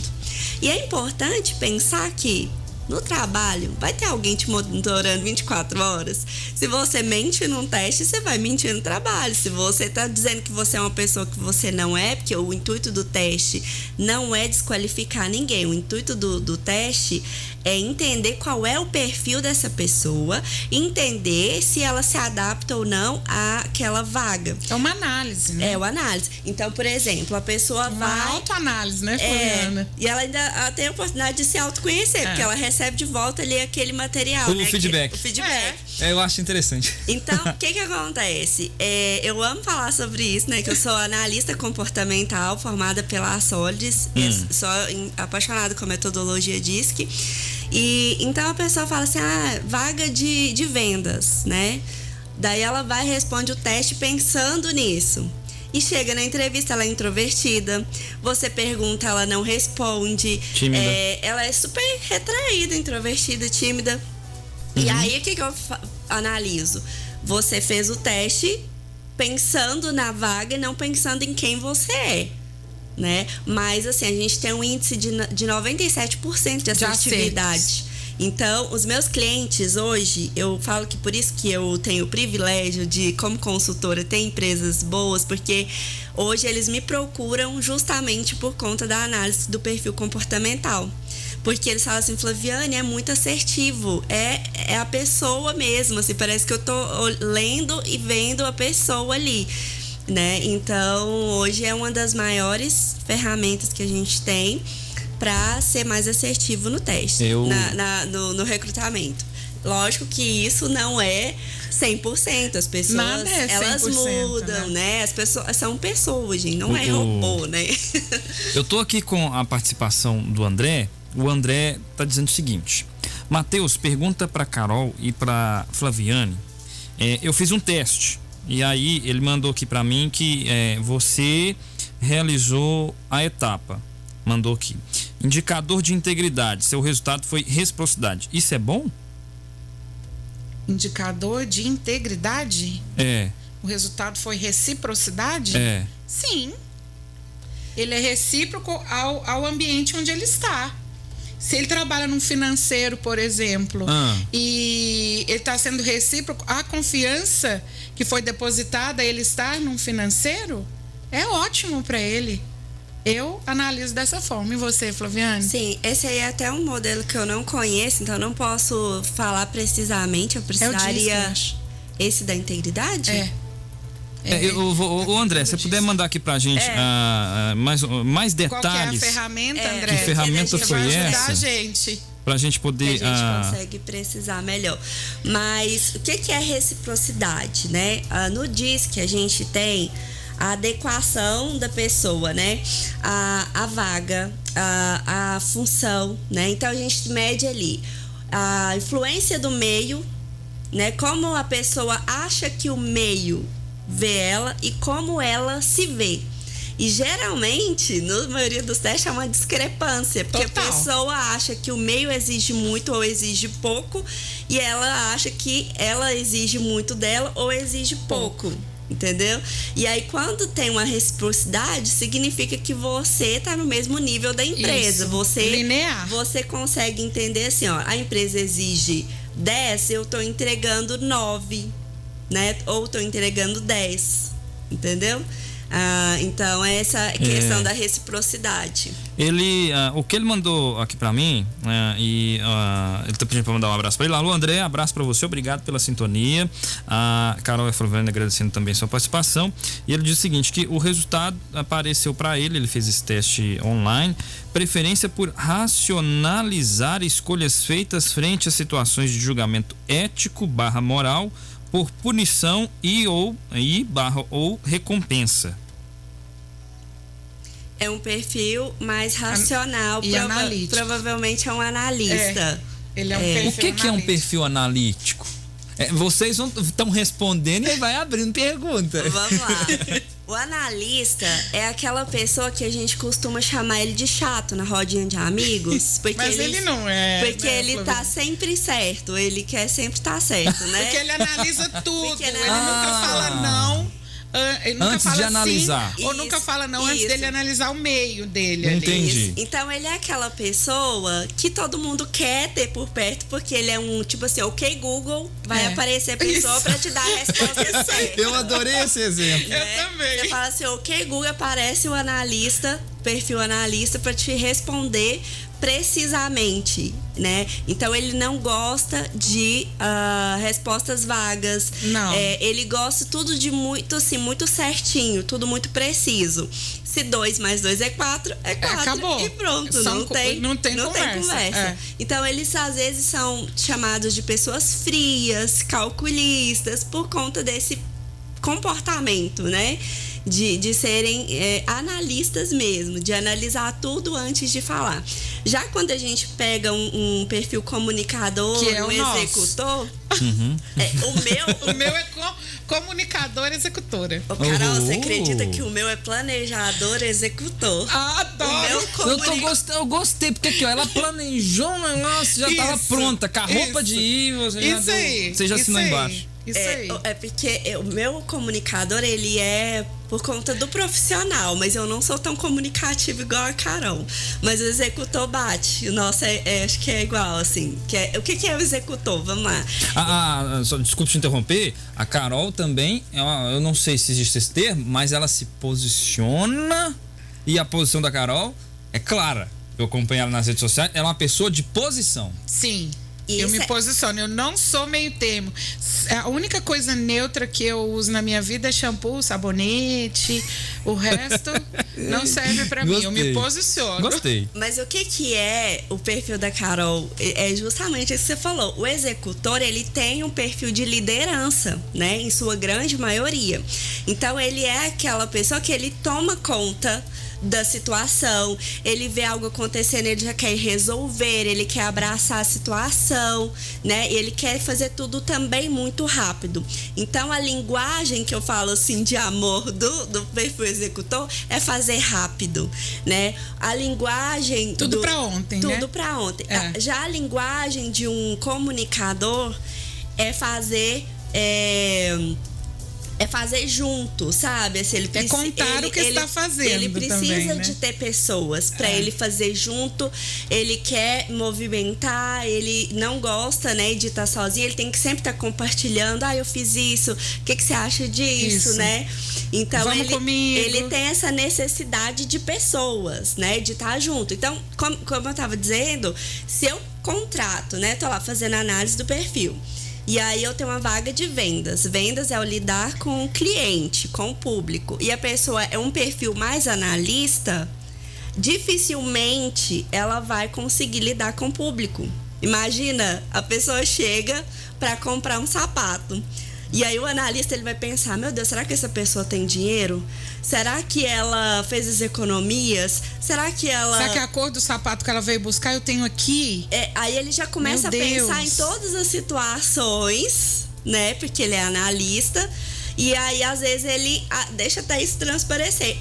E é importante pensar que no trabalho vai ter alguém te monitorando 24 horas. Se você mente num teste, você vai mentir no trabalho. Se você tá dizendo que você é uma pessoa que você não é, porque o intuito do teste não é desqualificar ninguém. O intuito do teste é entender qual é o perfil dessa pessoa, entender se ela se adapta ou não àquela vaga. É uma análise, né? É uma análise. Então, por exemplo, a pessoa vai... autoanálise, né, Flaviana? E ela ainda tem a oportunidade de se autoconhecer, porque ela recebe de volta ali aquele material. O feedback. O feedback. Eu acho interessante. Então, o que acontece? Eu amo falar sobre isso, né? Que eu sou analista comportamental formada pela Solides, sou apaixonada com a metodologia DISC. E então a pessoa fala assim, vaga de vendas, né? Daí ela vai e responde o teste pensando nisso. E chega na entrevista, ela é introvertida. Você pergunta, ela não responde. Tímida. Ela é super retraída, introvertida, tímida. E aí, o que eu analiso? Você fez o teste pensando na vaga e não pensando em quem você é, né? Mas, assim, a gente tem um índice de 97% de assertividade. Então, os meus clientes hoje, eu falo que por isso que eu tenho o privilégio de, como consultora, ter empresas boas, porque hoje eles me procuram justamente por conta da análise do perfil comportamental. Porque eles falam assim, Flaviane, é muito assertivo, é a pessoa mesmo, assim, parece que eu tô lendo e vendo a pessoa ali, né? Então, hoje é uma das maiores ferramentas que a gente tem para ser mais assertivo no teste, no recrutamento. Lógico que isso não é 100%, as pessoas, nada é 100%, elas mudam, né? As pessoas são pessoas, gente, não é robô, né? Eu tô aqui com a participação do André. O André tá dizendo o seguinte: Matheus, pergunta para Carol e para Flaviane. Eu fiz um teste e aí ele mandou aqui para mim que você realizou a etapa. Mandou aqui. Indicador de integridade. Seu resultado foi reciprocidade. Isso é bom? Indicador de integridade? O resultado foi reciprocidade? Sim. Ele é recíproco ao ambiente onde ele está. Se ele trabalha num financeiro, por exemplo, e ele está sendo recíproco, a confiança que foi depositada, ele estar num financeiro, é ótimo para ele. Eu analiso dessa forma. E você, Flaviane? Sim, esse aí é até um modelo que eu não conheço, então eu não posso falar precisamente. Eu precisaria... Esse da integridade? O André, se puder mandar aqui pra gente mais detalhes. Qual que é a ferramenta, André? Que ferramenta foi essa? A gente. Pra gente poder... Que a gente consegue precisar melhor. Mas o que é reciprocidade, né? No DISC a gente tem a adequação da pessoa, né? A vaga, a função, né? Então a gente mede ali a influência do meio, né? Como a pessoa acha que o meio vê ela e como ela se vê. E geralmente, na maioria dos testes, é uma discrepância, porque a pessoa acha que o meio exige muito ou exige pouco, e ela acha que ela exige muito dela ou exige pouco. Entendeu? E aí, quando tem uma reciprocidade, significa que você tá no mesmo nível da empresa. Isso. Você linear. Você consegue entender assim, ó, a empresa exige 10, eu tô entregando 9, né? Ou tô entregando 10, entendeu? Então, essa questão da reciprocidade. O que ele mandou aqui pra mim, ele tá pedindo pra mandar um abraço pra ele. Alô, André, abraço pra você, obrigado pela sintonia. A Carol Efrovene agradecendo também sua participação. E ele diz o seguinte, que o resultado apareceu pra ele fez esse teste online, preferência por racionalizar escolhas feitas frente a situações de julgamento ético / moral, por punição ou recompensa. É um perfil mais racional e analítico. Provavelmente é um analista. Ele é um perfil O que é um perfil analítico? Vocês estão respondendo e vai abrindo pergunta. Vamos lá. O analista é aquela pessoa que a gente costuma chamar ele de chato na rodinha de amigos. Porque Mas ele não é. Porque ele tá sempre certo. Ele quer sempre estar certo, né? Porque ele analisa tudo. Ele nunca Ah. fala não. Ele nunca Antes fala de analisar. Sim, ou Isso, nunca fala não antes isso. dele analisar o meio dele. ali. Entendi. Isso. Então ele é aquela pessoa que todo mundo quer ter por perto, porque ele é um tipo assim, ok, Google, vai aparecer a pessoa Isso. pra te dar a resposta certa. Eu adorei esse exemplo. Eu também. Você fala assim, ok, Google, aparece o analista, perfil analista, pra te responder precisamente, né? Então ele não gosta de respostas vagas. Não. Ele gosta tudo de muito assim, muito certinho, tudo muito preciso. Se 2 mais 2 é 4, é 4 Acabou. e pronto. Não tem conversa. É. Então eles às vezes são chamados de pessoas frias, calculistas, por conta desse comportamento, né? De serem analistas mesmo, de analisar tudo antes de falar. Já quando a gente pega um perfil comunicador, Que é o nosso. executor, O meu é comunicadora executora. Ô, Carol, você acredita que o meu é planejador executor? Adoro. O meu Eu gostei, porque aqui, ó, ela planejou um negócio, já tava Isso, pronta, com a roupa isso. de ir, você já Isso assinou aí. embaixo. Isso aí. É porque o meu comunicador, ele é por conta do profissional, mas eu não sou tão comunicativo igual a Carol. Mas o executor bate. O nosso acho que é igual, assim. O que é o executor? Vamos lá. Só desculpe te interromper, a Carol também, eu não sei se existe esse termo, mas ela se posiciona e a posição da Carol é clara. Eu acompanho ela nas redes sociais, ela é uma pessoa de posição. Sim. Isso Eu me posiciono, eu não sou meio termo. A única coisa neutra que eu uso na minha vida é shampoo, sabonete. O resto não serve pra mim. Eu me posiciono. Gostei. Mas o que é o perfil da Carol? É justamente isso que você falou. O executor, ele tem um perfil de liderança, né? Em sua grande maioria. Então, ele é aquela pessoa que ele toma conta da situação, ele vê algo acontecendo, ele já quer resolver, ele quer abraçar a situação, né? E ele quer fazer tudo também muito rápido. Então, a linguagem que eu falo assim de amor do perfil executor é fazer rápido, né? A linguagem Tudo pra ontem, né? Tudo pra ontem. É. Já a linguagem de um comunicador é fazer fazer junto, sabe? Assim, ele contar o que está fazendo. Ele precisa também, né? de ter pessoas para ele fazer junto. Ele quer movimentar, ele não gosta, né, de estar sozinho. Ele tem que sempre estar compartilhando. Eu fiz isso. O que você acha disso, Isso. né? Então Vamos comigo. ele tem essa necessidade de pessoas, né, de estar junto. Então, como eu estava dizendo, se eu contrato, né, tô lá fazendo análise do perfil. E aí eu tenho uma vaga de vendas. Vendas é o lidar com o cliente, com o público. E a pessoa é um perfil mais analista, dificilmente ela vai conseguir lidar com o público. Imagina, a pessoa chega para comprar um sapato. E aí o analista ele vai pensar, meu Deus, será que essa pessoa tem dinheiro? Será que ela fez as economias? Será que a cor do sapato que ela veio buscar eu tenho aqui? Aí ele já começa a pensar em todas as situações, né? Porque ele é analista. E aí, às vezes, ele deixa até isso transparecer.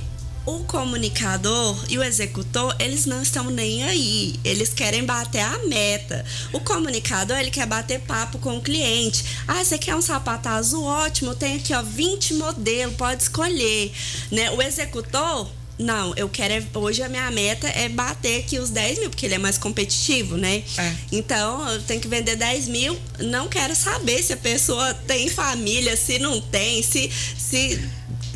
O comunicador e o executor, eles não estão nem aí. Eles querem bater a meta. O comunicador, ele quer bater papo com o cliente. Você quer um sapato azul? Ótimo, tem aqui, 20 modelos, pode escolher. Né? O executor, não, eu quero, hoje a minha meta é bater aqui os 10 mil, porque ele é mais competitivo, né? Então, eu tenho que vender 10 mil, não quero saber se a pessoa tem família, se não tem, se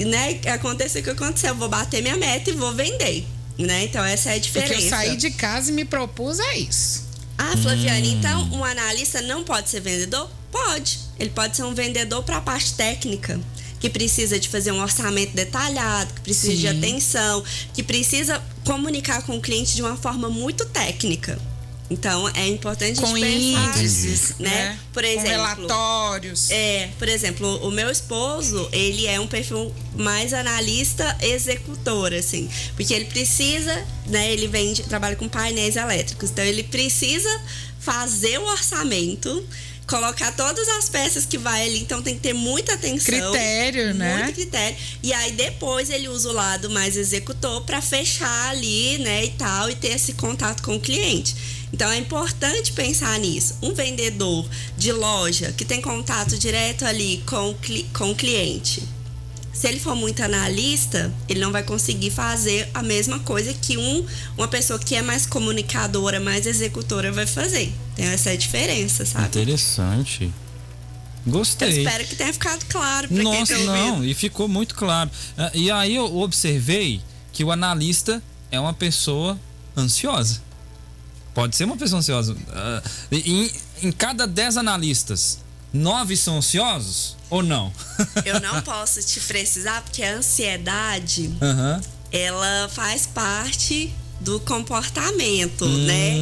né, acontecer o que aconteceu, eu vou bater minha meta e vou vender, né? Então essa é a diferença. Porque eu saí de casa e me propus a isso. Ah, Flaviane, então um analista não pode ser vendedor? Pode. Ele pode ser um vendedor para a parte técnica, que precisa de fazer um orçamento detalhado, que precisa de atenção, que precisa comunicar com o cliente de uma forma muito técnica. Então, é importante a gente pensar, índices, né? Por exemplo, com relatórios. Por exemplo, o meu esposo, ele é um perfil mais analista executor, assim, porque ele precisa, né? Ele trabalha com painéis elétricos, então ele precisa fazer o orçamento, colocar todas as peças que vai ali, então tem que ter muita atenção. Critério, né? Muito critério. E aí depois ele usa o lado mais executor para fechar ali, né, e tal, e ter esse contato com o cliente. Então é importante pensar nisso. Um vendedor de loja que tem contato direto ali com o cliente, se ele for muito analista, ele não vai conseguir fazer a mesma coisa que uma pessoa que é mais comunicadora, mais executora vai fazer. Tem essa diferença, sabe? Interessante. Gostei. Eu espero que tenha ficado claro para quem tá ouvindo. Não, e ficou muito claro. E aí eu observei que o analista é uma pessoa ansiosa. Pode ser uma pessoa ansiosa. Em cada 10 analistas, 9 são ansiosos ou não? Eu não posso te precisar, porque a ansiedade, ela faz parte do comportamento, né?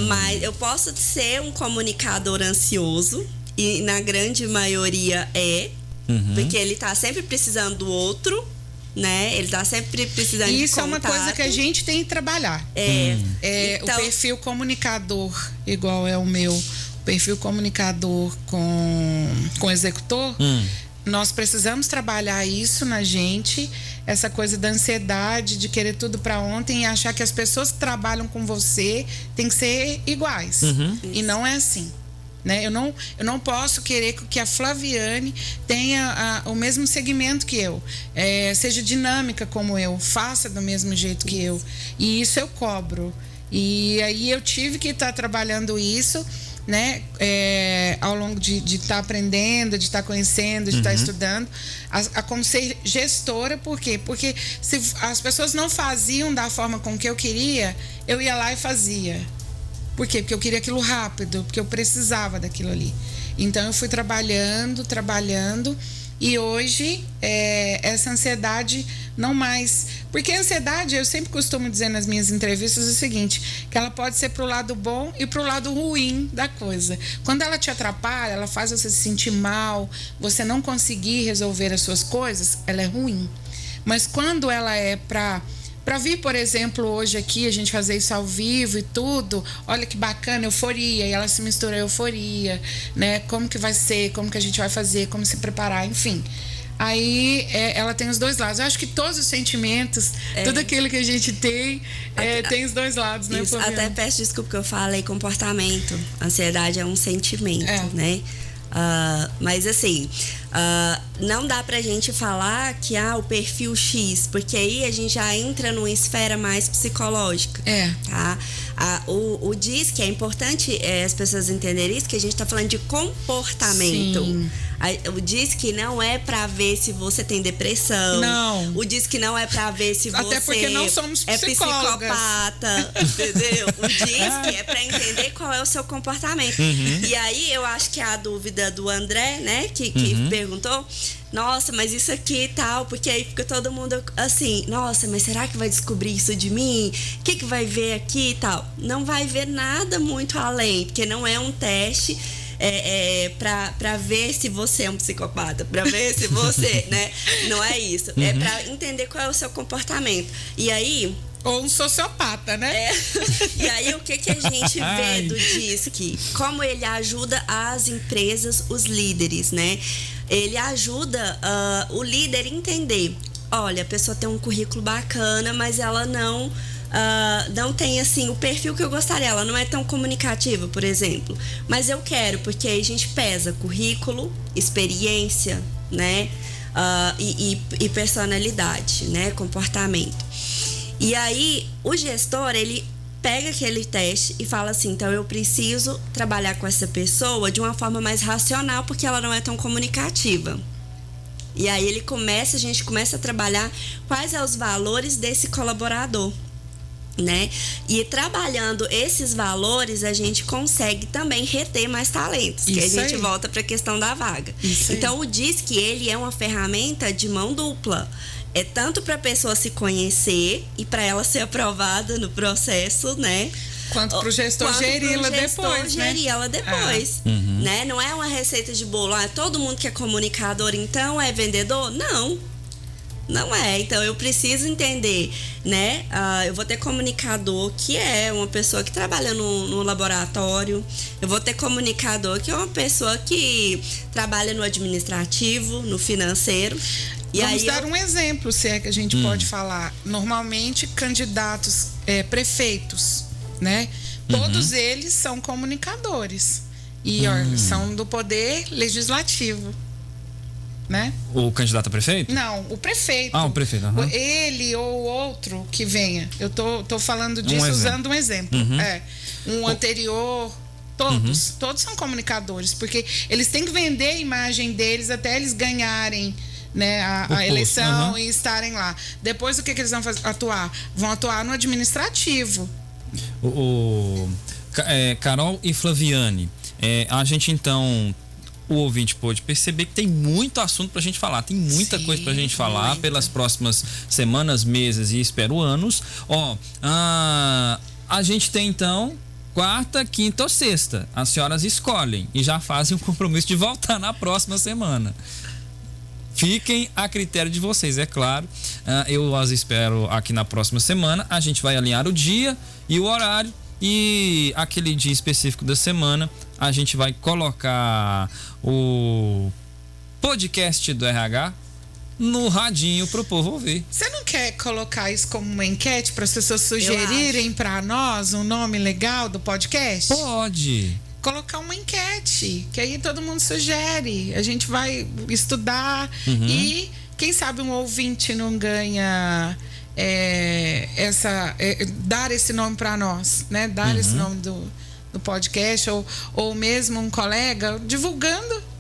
Mas eu posso ser um comunicador ansioso, e na grande maioria porque ele tá sempre precisando do outro, né? Ele tá sempre precisando de contato. Isso é uma coisa que a gente tem que trabalhar. Então, o perfil comunicador, igual é o meu, perfil comunicador com executor, nós precisamos trabalhar isso na gente, essa coisa da ansiedade, de querer tudo para ontem e achar que as pessoas que trabalham com você têm que ser iguais. E não é assim. Né? Eu não posso querer que a Flaviane tenha o mesmo segmento que eu, seja dinâmica como eu, faça do mesmo jeito que eu. E isso eu cobro. E aí eu tive que estar trabalhando isso, né? Ao longo de estar aprendendo, de estar conhecendo, de estar estudando, a como ser gestora. Por quê? Porque se as pessoas não faziam da forma com que eu queria, eu ia lá e fazia. Por quê? Porque eu queria aquilo rápido, porque eu precisava daquilo ali. Então eu fui trabalhando, e hoje essa ansiedade não mais. Porque a ansiedade, eu sempre costumo dizer nas minhas entrevistas o seguinte, que ela pode ser pro lado bom e pro lado ruim da coisa. Quando ela te atrapalha, ela faz você se sentir mal, você não conseguir resolver as suas coisas, ela é ruim. Mas quando ela é para vir, por exemplo, hoje aqui, a gente fazer isso ao vivo e tudo, olha que bacana, euforia, e ela se mistura a euforia, né? Como que vai ser, como que a gente vai fazer, como se preparar, enfim. Aí ela tem os dois lados. Eu acho que todos os sentimentos, tudo aquilo que a gente tem, tem os dois lados, né? Isso, até peço desculpa que eu falei comportamento. Ansiedade é um sentimento, né? Mas assim, não dá pra gente falar que o perfil X, porque aí a gente já entra numa esfera mais psicológica. Tá? O DISC, é importante as pessoas entenderem isso, que a gente tá falando de comportamento. Sim. O DISC não é pra ver se você tem depressão. Não. O DISC não é pra ver se Até você porque não somos é psicólogas. Psicopata, entendeu? O DISC é pra entender qual é o seu comportamento. E aí eu acho que a dúvida do André, né, que perguntou, nossa, mas isso aqui e tal, porque aí fica todo mundo assim, nossa, mas será que vai descobrir isso de mim? O que vai ver aqui e tal? Não vai ver nada muito além, porque não é um teste pra ver se você é um psicopata, pra ver se você, né? Não é isso. É pra entender qual é o seu comportamento. E aí... Ou um sociopata, né? E aí, o que a gente vê do DISC? Como ele ajuda as empresas, os líderes, né? Ele ajuda o líder a entender. Olha, a pessoa tem um currículo bacana, mas ela não tem, assim, o perfil que eu gostaria. Ela não é tão comunicativa, por exemplo. Mas eu quero, porque aí a gente pesa currículo, experiência, né? E personalidade, né? Comportamento. E aí, o gestor, ele pega aquele teste e fala assim, então eu preciso trabalhar com essa pessoa de uma forma mais racional, porque ela não é tão comunicativa. E aí a gente começa a trabalhar quais são os valores desse colaborador, né? E trabalhando esses valores, a gente consegue também reter mais talentos, que a gente volta para a questão da vaga. Então, o DISC, ele é uma ferramenta de mão dupla. É tanto para a pessoa se conhecer e para ela ser aprovada no processo, né? Quanto para o gestor gerir-la depois, né? Né? Não é uma receita de bolo. Todo mundo que é comunicador, então, é vendedor? Não é. Então, eu preciso entender, né? Eu vou ter comunicador, que é uma pessoa que trabalha no laboratório. Eu vou ter comunicador, que é uma pessoa que trabalha no administrativo, no financeiro. Vamos dar um exemplo, se é que a gente pode falar. Normalmente, candidatos prefeitos, né? Todos eles são comunicadores. E são do poder legislativo. Né? O candidato a prefeito? Não, o prefeito. O prefeito. Ele ou outro que venha. Eu tô falando disso usando um exemplo. Um anterior. Todos são comunicadores, porque eles têm que vender a imagem deles até eles ganharem, né, a eleição e estarem lá. Depois, o que eles vão atuar? Vão atuar no administrativo. Carol e Flaviane, a gente então, o ouvinte pôde perceber que tem muito assunto pra gente falar, tem muita coisa pra gente falar pelas próximas semanas, meses e espero anos. A gente tem então quarta, quinta ou sexta, as senhoras escolhem e já fazem o compromisso de voltar na próxima semana. Fiquem a critério de vocês, é claro. Eu as espero aqui na próxima semana. A gente vai alinhar o dia e o horário. E aquele dia específico da semana, a gente vai colocar o podcast do RH no radinho pro povo ouvir. Você não quer colocar isso como uma enquete para as pessoas sugerirem para nós um nome legal do podcast? Pode. Colocar uma enquete, que aí todo mundo sugere. A gente vai estudar e quem sabe um ouvinte não ganha dar esse nome para nós, né? Dar esse nome do podcast ou mesmo um colega divulgando.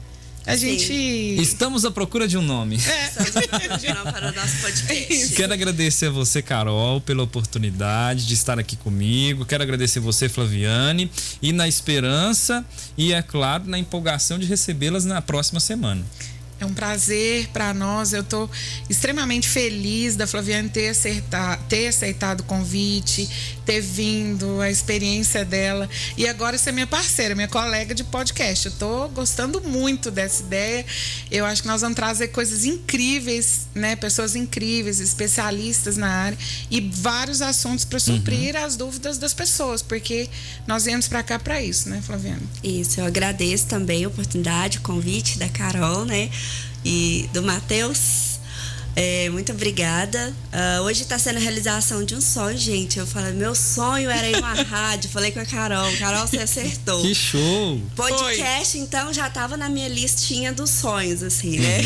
Estamos à procura de um nome. Estamos à procura de um nome para o nosso podcast. Quero agradecer a você, Carol, pela oportunidade de estar aqui comigo. Quero agradecer você, Flaviane, e na esperança e, é claro, na empolgação de recebê-las na próxima semana. É um prazer para nós. Eu estou extremamente feliz da Flaviane ter aceitado o convite, ter vindo, a experiência dela. E agora ser minha parceira, minha colega de podcast. Eu estou gostando muito dessa ideia. Eu acho que nós vamos trazer coisas incríveis, né? Pessoas incríveis, especialistas na área e vários assuntos para suprir as dúvidas das pessoas, porque nós viemos para cá para isso, né, Flaviane? Isso, eu agradeço também a oportunidade, o convite da Carol, né? E do Matheus. Muito obrigada. Hoje está sendo a realização de um sonho, gente. Eu falei, meu sonho era ir numa rádio. Falei com a Carol. Carol, você acertou. Que show! Podcast, então, já estava na minha listinha dos sonhos, assim, né?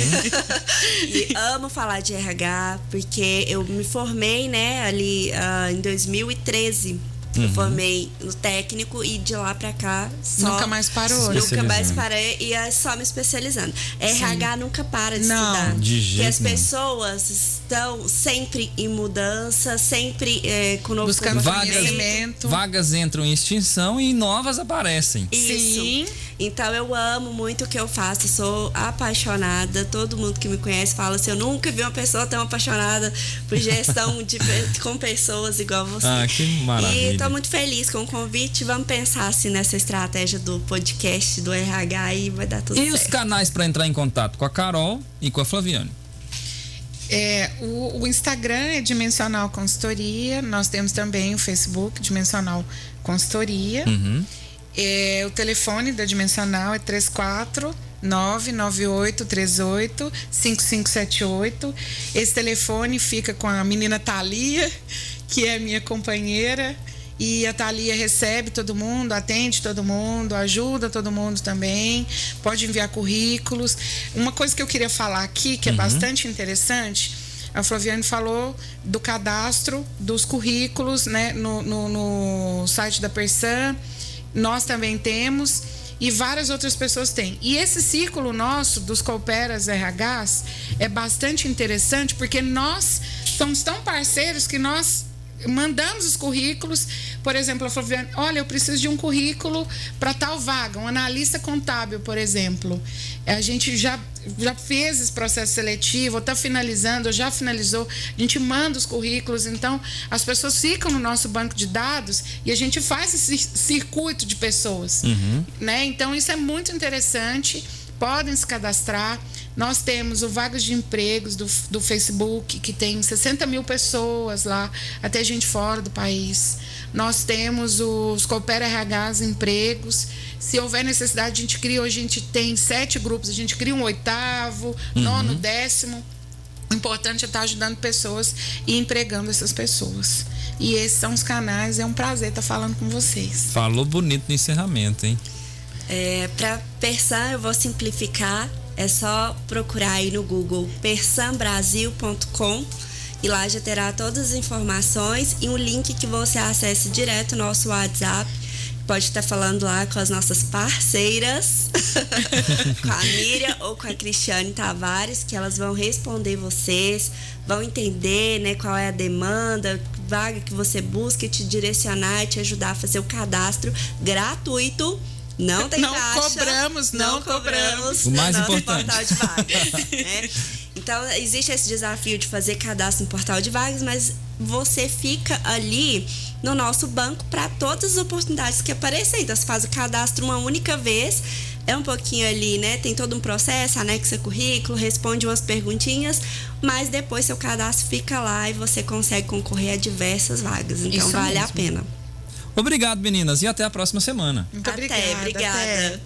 E amo falar de RH, porque eu me formei, né, ali em 2013. Eu formei no técnico e de lá pra cá só... Nunca mais parou. Nunca mais parei e é só me especializando. RH nunca para de estudar. De jeito e as pessoas estão sempre em mudança, sempre com novo buscando conhecimento. Vagas entram em extinção e novas aparecem. Isso. Sim. Então eu amo muito o que eu faço, sou apaixonada. Todo mundo que me conhece fala assim, eu nunca vi uma pessoa tão apaixonada por gestão com pessoas igual você. Que maravilha. E estou muito feliz com o convite. Vamos pensar assim nessa estratégia do podcast, do RH e vai dar tudo certo. E os canais para entrar em contato com a Carol e com a Flaviane? O Instagram é Dimensional Consultoria. Nós temos também o Facebook Dimensional Consultoria. O telefone da Dimensional é 34998385578. Esse telefone fica com a menina Thalia, que é minha companheira. E a Thalia recebe todo mundo, atende todo mundo, ajuda todo mundo também. Pode enviar currículos. Uma coisa que eu queria falar aqui, que é bastante interessante, a Flaviane falou do cadastro dos currículos, né, no site da Persan. Nós também temos. e várias outras pessoas têm. E esse círculo nosso dos Cooperas RHs é bastante interessante, porque nós somos tão parceiros que nós mandamos os currículos. Por exemplo, a Flaviane, olha, eu preciso de um currículo para tal vaga, um analista contábil, por exemplo. A gente já fez esse processo seletivo, ou está finalizando, ou já finalizou, a gente manda os currículos, então as pessoas ficam no nosso banco de dados e a gente faz esse circuito de pessoas, né? Então isso é muito interessante, podem se cadastrar. Nós temos o Vagas de Empregos do Facebook, que tem 60 mil pessoas lá, até gente fora do país. Nós temos os Coopera RHs Empregos. Se houver necessidade, a gente cria, hoje a gente tem 7 grupos, a gente cria um 8º, 9º, 10º. O importante é estar ajudando pessoas e empregando essas pessoas. E esses são os canais, é um prazer estar falando com vocês. Falou bonito no encerramento, hein? Para Persam, eu vou simplificar. É só procurar aí no Google persambrasil.com e lá já terá todas as informações e um link que você acesse direto no nosso WhatsApp. Pode estar falando lá com as nossas parceiras, com a Miriam ou com a Cristiane Tavares, que elas vão responder vocês, vão entender, né, qual é a demanda, vaga que você busca e te direcionar e te ajudar a fazer o cadastro gratuito. Não tem taxa. Não cobramos. O mais no importante. Portal de vagas, né? Então, existe esse desafio de fazer cadastro no portal de vagas, mas você fica ali no nosso banco para todas as oportunidades que aparecerem. Então, você faz o cadastro uma única vez, é um pouquinho ali, né? Tem todo um processo, anexa currículo, responde umas perguntinhas, mas depois seu cadastro fica lá e você consegue concorrer a diversas vagas. Então, Isso vale mesmo. a pena. Obrigado, meninas, e até a próxima semana. Muito Obrigada. Até.